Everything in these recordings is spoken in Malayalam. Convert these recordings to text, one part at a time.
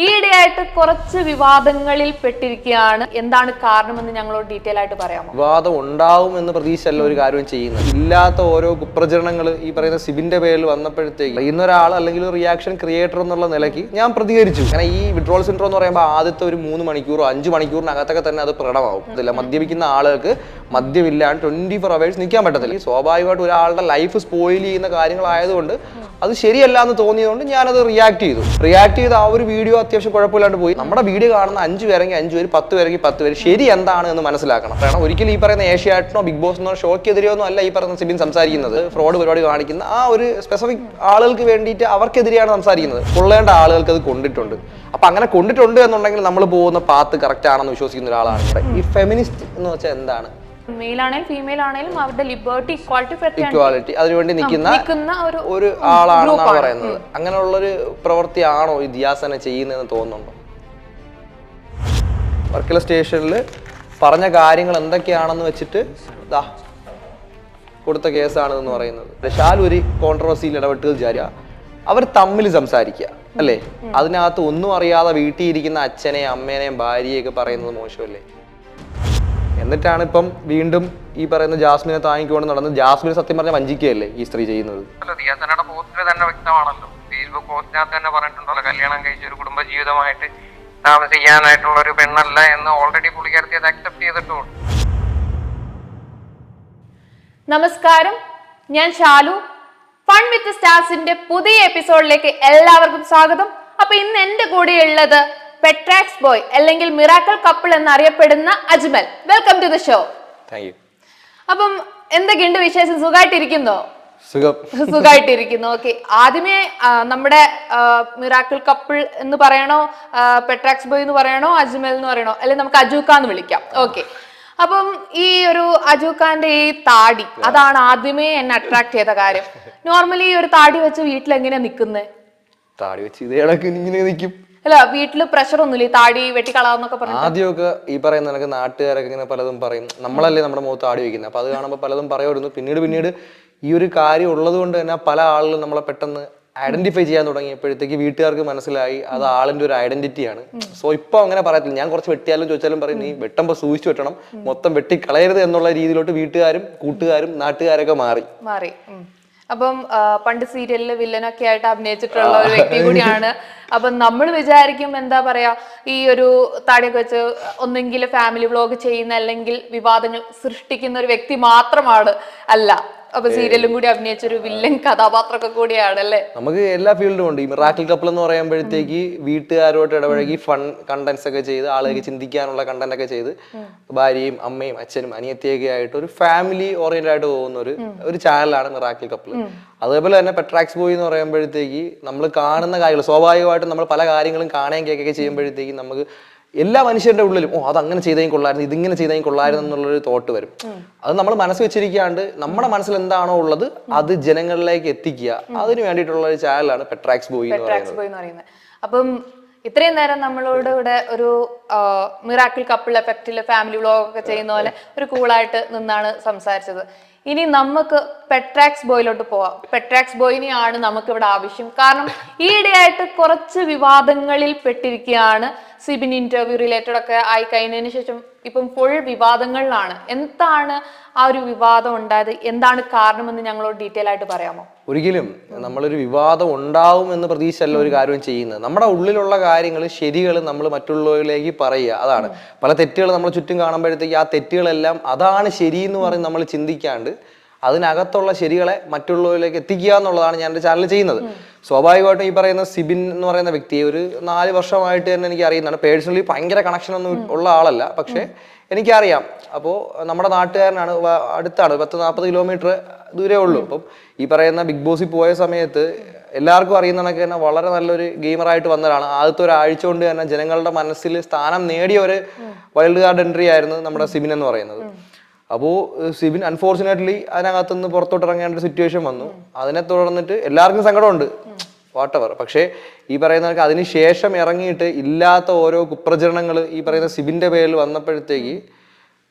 ഈയിടെയായിട്ട് കുറച്ച് വിവാദങ്ങളിൽ പെട്ടിരിക്കുകയാണ്. എന്താണ് കാരണമെന്ന് ഞങ്ങളോട് ഡീറ്റെയിൽ ആയിട്ട് പറയാമോ? വിവാദം ഉണ്ടാവും എന്ന് പ്രതീക്ഷയല്ല ഒരു കാര്യം ചെയ്യുന്നത്. ഇല്ലാത്ത ഓരോ കുപ്രചരണങ്ങൾ ഈ പറയുന്ന സിബിന്റെ പേരിൽ വന്നപ്പോഴത്തേക്ക് ഇന്നൊരാൾ അല്ലെങ്കിൽ ഒരു റിയാക്ഷൻ ക്രിയേറ്റർ എന്നുള്ള നിലയ്ക്ക് ഞാൻ പ്രതികരിച്ചു. കാരണം ഈ വിഡ്രോൾ സിൻഡ്രോം എന്ന് പറയുമ്പോൾ ആദ്യത്തെ ഒരു 3 മണിക്കൂറോ 5 മണിക്കൂറിനകത്തൊക്കെ തന്നെ അത് പ്രകടമാവും. അതില്ല, മദ്യപിക്കുന്ന ആളുകൾക്ക് മദ്യമില്ലാണ്ട് 24 hours നിൽക്കാൻ പറ്റത്തില്ല. സ്വാഭാവികമായിട്ട് ഒരാളുടെ ലൈഫ് സ്പോയിൽ ചെയ്യുന്ന കാര്യങ്ങളായതുകൊണ്ട് അത് ശരിയല്ല എന്ന് തോന്നിയതുകൊണ്ട് ഞാനത് റിയാക്ട് ചെയ്ത് ആ ഒരു വീഡിയോ അത്യാവശ്യം കുഴപ്പമില്ലാണ്ട് പോയി. നമ്മുടെ വീഡിയോ കാണുന്ന 5 പേരെങ്കിൽ 5 പേര്, 10 പേരെങ്കിൽ 10 പേര് ശരി എന്താണ് എന്ന് മനസ്സിലാക്കണം. കാരണം ഒരിക്കലും ഈ പറയുന്ന ഏഷ്യാനെറ്റിനോ ബിഗ് ബോസിനോ ഷോക്കെതിരെയോ ഒന്നും അല്ല ഈ പറയുന്ന സിബിൻ സംസാരിക്കുന്നത്. ഫ്രോഡ് പരിപാടി കാണിക്കുന്ന ആ ഒരു സ്പെസിഫിക് ആളുകൾക്ക് വേണ്ടിയിട്ട് അവർക്കെതിരെയാണ് സംസാരിക്കുന്നത്. കൊള്ളേണ്ട ആളുകൾക്ക് അത് കൊണ്ടിട്ടുണ്ട്. അപ്പൊ അങ്ങനെ കൊണ്ടിട്ടുണ്ട് എന്നുണ്ടെങ്കിൽ നമ്മൾ പോകുന്ന പാത്ത് കറക്റ്റ് ആണെന്ന് വിശ്വസിക്കുന്ന ഒരാളാണ്. ഈ ഫെമിനിസ്റ്റ് എന്ന് വെച്ചാൽ എന്താണ്? മെയിൽ ആണെങ്കിലും ഫീമെയിൽ ആണെങ്കിലും അവരുടെ ലിബർട്ടി, ഇക്വാലിറ്റി അതിനുവേണ്ടി നിൽക്കുന്ന ഒരു ആളാണെന്നാണ് പറയുന്നത്. അങ്ങനെയുള്ളൊരു പ്രവൃത്തിയാണോ ഈ ദിയാസന ചെയ്യുന്നതെന്ന് തോന്നുന്നുണ്ടോ? വർക്കല സ്റ്റേഷനിൽ പറഞ്ഞ കാര്യങ്ങൾ എന്തൊക്കെയാണെന്ന് വെച്ചിട്ട് കൊടുത്ത കേസാണെന്ന് പറയുന്നത്. ഷാൽ ഒരു കോൺട്രവേഴ്സിയിൽ ഇടപെട്ട് വിചാരിക്കുക, അവർ തമ്മിൽ സംസാരിക്കുക അല്ലേ? അതിനകത്ത് ഒന്നും അറിയാതെ വീട്ടിൽ ഇരിക്കുന്ന അച്ഛനെയും അമ്മേനെയും ഭാര്യയൊക്കെ പറയുന്നത് മോശമല്ലേ? എന്നിട്ടാണ് ഇപ്പം വീണ്ടും ഈ പറയുന്ന ജാസ്മിനെ താങ്ങിക്കൊണ്ട് നടന്ന് ജാസ്മിനെ സത്യം പറഞ്ഞ വഞ്ചിക്കുകയല്ലേ ഈ സ്ത്രീ ചെയ്യുന്നത്? പോസ്റ്റിൽ തന്നെ വ്യക്തമാണല്ലോ, ഫേസ്ബുക്ക് പോസ്റ്റിനകത്ത് തന്നെ പറഞ്ഞിട്ടുണ്ടല്ലോ, കല്യാണം കഴിച്ച ഒരു കുടുംബ ജീവിതമായിട്ട് താമസിക്കാനായിട്ടുള്ള ഒരു പെണ്ണല്ല എന്ന് ഓൾറെഡി പുള്ളിക്കാരത്തി അത് അക്സെപ്റ്റ് ചെയ്തിട്ടുണ്ട്. നമസ്കാരം, ഞാൻ ഷാലു. ഫൺ വിത്ത് സ്റ്റാർസിന്റെ പുതിയ എപ്പിസോഡിലേക്ക് എല്ലാവർക്കും സ്വാഗതം. അപ്പൊ ഇന്ന് എന്റെ കൂടെ ഉള്ളത് പെട്രാക്സ് ബോയ് അല്ലെങ്കിൽ മിറാക്കിൾ കപ്പിൾ എന്നറിയപ്പെടുന്ന Ajmal. Welcome to the show. Thank you. അപ്പം എന്തൊക്കെയുണ്ട് വിശേഷം? സുഖമായിട്ടിരിക്കുന്നോ? സുഖമായിട്ടിരിക്കുന്നു. ഓക്കെ, ആദ്യമേ നമ്മുടെ മിറാക്കിൾ കപ്പിൾ എന്ന് പറയണോ, പെട്രാക്സ് ബോയ് എന്ന് പറയണോ, അജ്മൽ എന്ന് പറയണോ, അല്ലെങ്കിൽ നമുക്ക് അജൂക്ക എന്ന് വിളിക്കാം. ഓക്കെ, അപ്പം ഈ ഒരു അജൂഖാന്റെ ഈ താടി അതാണ് ആദ്യമേ എന്നെ അട്രാക്ട് ചെയ്ത കാര്യം. നോർമലി ഒരു താടി വെച്ച് വീട്ടിൽ എങ്ങനെയാ നിക്കുന്നത്? താടി വെച്ച് ഇങ്ങനെ നിൽക്കും. അല്ല, വീട്ടില് പ്രഷർ ഒന്നുമില്ല ഈ താടി വെട്ടിക്കളാന്നൊക്കെ പറഞ്ഞു? ആദ്യമൊക്കെ ഈ പറയുന്ന എനിക്ക് നാട്ടുകാരൊക്കെ ഇങ്ങനെ പലതും പറയും, നമ്മളല്ലേ നമ്മുടെ മുഖത്ത് താടി വെക്കുന്നത്, അപ്പൊ അത് കാണുമ്പോൾ പലതും പറയുമായിരുന്നു. പിന്നീട് ഈ ഒരു കാര്യം ഉള്ളത് കൊണ്ട് തന്നെ പല ആളുകളും നമ്മളെ പെട്ടെന്ന് ഐഡന്റിഫൈ ചെയ്യാൻ തുടങ്ങിയപ്പോഴത്തേക്ക് വീട്ടുകാർക്ക് മനസ്സിലായി അത് ആളിന്റെ ഒരു ഐഡന്റിറ്റിയാണ്. സോ ഇപ്പൊ അങ്ങനെ പറയത്തില്ല, ഞാൻ കുറച്ച് വെട്ടിയാലും ചോദിച്ചാലും പറയും നീ വെട്ടുമ്പോ സൂക്ഷിച്ചു വെട്ടണം, മൊത്തം വെട്ടിക്കളയരുത് എന്നുള്ള രീതിയിലോട്ട് വീട്ടുകാരും കൂട്ടുകാരും നാട്ടുകാരൊക്കെ മാറി. അപ്പം പണ്ട് സീരിയലില് വില്ലനൊക്കെ ആയിട്ട് അഭിനയിച്ചിട്ടുള്ള ഒരു വ്യക്തി കൂടിയാണ്. അപ്പം നമ്മൾ വിചാരിക്കും എന്താ പറയാ, ഈ ഒരു താടിയൊക്കെ വെച്ച് ഒന്നെങ്കിൽ ഫാമിലി വ്ലോഗ് ചെയ്യുന്ന അല്ലെങ്കിൽ വിവാദങ്ങൾ സൃഷ്ടിക്കുന്ന ഒരു വ്യക്തി മാത്രമാണ് അല്ല. അപ്പൊ സീരിയലും കൂടി അഭിനയിച്ചൊരു വില്ലൻ കഥാപാത്രമൊക്കെ കൂടിയാണ് അല്ലേ? നമുക്ക് എല്ലാ ഫീൽഡും ഉണ്ട്. ഈ മിറാക്കിൾ കപ്പിൾ എന്ന് പറയുമ്പോഴത്തേക്ക് വീട്ടുകാരോട്ട് ഇടപഴകി ഫൺ കണ്ടന്റ്സ് ഒക്കെ ചെയ്ത് ആളുകൾക്ക് ചിന്തിക്കാനുള്ള കണ്ടന്റ് ഒക്കെ ചെയ്ത് ഭാര്യയും അമ്മയും അച്ഛനും അനിയത്തിയൊക്കെ ആയിട്ട് ഒരു ഫാമിലി ഓറിയന്റഡ് ആയിട്ട് പോകുന്ന ഒരു ചാനലാണ് മിറാക്കിൾ കപ്പിൾ. അതേപോലെ തന്നെ പെട്രാക്സ് ബോയ് എന്ന് പറയുമ്പോഴത്തേക്ക് നമ്മൾ കാണുന്ന കാര്യങ്ങൾ സ്വാഭാവികമായിട്ടും നമ്മൾ പല കാര്യങ്ങളും കാണുകയും കേൾക്കുകയൊക്കെ ചെയ്യുമ്പോഴത്തേക്ക് നമുക്ക് എല്ലാ മനുഷ്യരുടെ ഉള്ളിലും അത് അങ്ങനെ ചെയ്തെങ്കിൽ കൊള്ളായിരുന്നു, ഇതിങ്ങനെ ചെയ്തെങ്കിൽ കൊള്ളായിരുന്നു എന്നുള്ളൊരു തോട്ട് വരും. അത് നമ്മൾ മനസ്സ് വെച്ചിരിക്കാണ്ട് നമ്മുടെ മനസ്സിൽ എന്താണോ ഉള്ളത് അത് ജനങ്ങളിലേക്ക് എത്തിക്കുക, അതിന് വേണ്ടിയിട്ടുള്ള ഒരു ചാനലാണ് പെട്രാക്സ് ബോയ് എന്ന് പറയുന്നത്. അപ്പം ഇത്രയും നേരം നമ്മളോട് ഇവിടെ ഒരു മിറാക്കിൾ കപ്പിൾ എഫക്റ്റില് ഫാമിലി വ്ലോഗ് ഒക്കെ ചെയ്യുന്ന പോലെ ഒരു കൂളായിട്ട് നിന്നാണ് സംസാരിച്ചത്. ഇനി നമുക്ക് പെട്രാക്സ് ബോയിലോട്ട് പോവാം. പെട്രാക്സ് ബോയിനെയാണ് നമുക്ക് ഇവിടെ ആവശ്യം. കാരണം ഈയിടെയായിട്ട് കുറച്ച് വിവാദങ്ങളിൽ പെട്ടിരിക്കുകയാണ്. സിബിൻ ഇന്റർവ്യൂ റിലേറ്റഡ് ഒക്കെ ആയി കഴിഞ്ഞതിന് ശേഷം ഇപ്പം ഫുൾ വിവാദങ്ങളിലാണ്. എന്താണ് ആ ഒരു വിവാദം ഉണ്ടായത്, എന്താണ് കാരണമെന്ന് ഞങ്ങളോട് ഡീറ്റെയിൽ ആയിട്ട് പറയാമോ? ഒരിക്കലും നമ്മളൊരു വിവാദം ഉണ്ടാവും എന്ന് പ്രതീക്ഷയല്ല ഒരു കാര്യം ചെയ്യുന്നത്. നമ്മുടെ ഉള്ളിലുള്ള കാര്യങ്ങൾ ശരികൾ നമ്മൾ മറ്റുള്ളവരിലേക്ക് പറയുക, അതാണ്. പല തെറ്റുകൾ നമ്മൾ ചുറ്റും കാണുമ്പോഴത്തേക്ക് ആ തെറ്റുകളെല്ലാം അതാണ് ശരി എന്ന് പറഞ്ഞ് നമ്മൾ ചിന്തിക്കാണ്ട് അതിനകത്തുള്ള ശരികളെ മറ്റുള്ളവരിലേക്ക് എത്തിക്കുക എന്നുള്ളതാണ് ഞാൻ എൻ്റെ ചാനൽ ചെയ്യുന്നത്. സ്വാഭാവികമായിട്ടും ഈ പറയുന്ന സിബിൻ എന്ന് പറയുന്ന വ്യക്തിയെ ഒരു 4 വർഷമായിട്ട് തന്നെ എനിക്ക് അറിയുന്നതാണ്. പേഴ്സണലി ഭയങ്കര കണക്ഷൻ ഒന്നും ഉള്ള ആളല്ല, പക്ഷെ എനിക്കറിയാം. അപ്പോൾ നമ്മുടെ നാട്ടുകാരനാണ്, അടുത്താണ്, 10-40 കിലോമീറ്റർ ദൂരേ ഉള്ളൂ. അപ്പം ഈ പറയുന്ന ബിഗ് ബോസിൽ പോയ സമയത്ത് എല്ലാവർക്കും അറിയുന്ന കണക്ക് തന്നെ വളരെ നല്ലൊരു ഗെയിമറായിട്ട് വന്നതാണ്. ആദ്യത്തെ ഒരാഴ്ച കൊണ്ട് തന്നെ ജനങ്ങളുടെ മനസ്സിൽ സ്ഥാനം നേടിയ ഒരു വൈൽഡ് കാർഡ് എൻട്രി ആയിരുന്നു നമ്മുടെ സിബിൻ എന്ന് പറയുന്നത്. അപ്പോൾ സിബിൻ അൺഫോർച്ചുനേറ്റ്ലി അതിനകത്തുനിന്ന് പുറത്തോട്ട് ഇറങ്ങേണ്ട ഒരു സിറ്റുവേഷൻ വന്നു. അതിനെ തുടർന്നിട്ട് എല്ലാവർക്കും സങ്കടമുണ്ട്, വാട്ടെവർ. പക്ഷേ ഈ പറയുന്നവർക്ക് അതിന് ശേഷം ഇറങ്ങിയിട്ട് ഇല്ലാത്ത ഓരോ കുപ്രചരണങ്ങൾ ഈ പറയുന്ന സിബിന്റെ പേരിൽ വന്നപ്പോഴത്തേക്ക്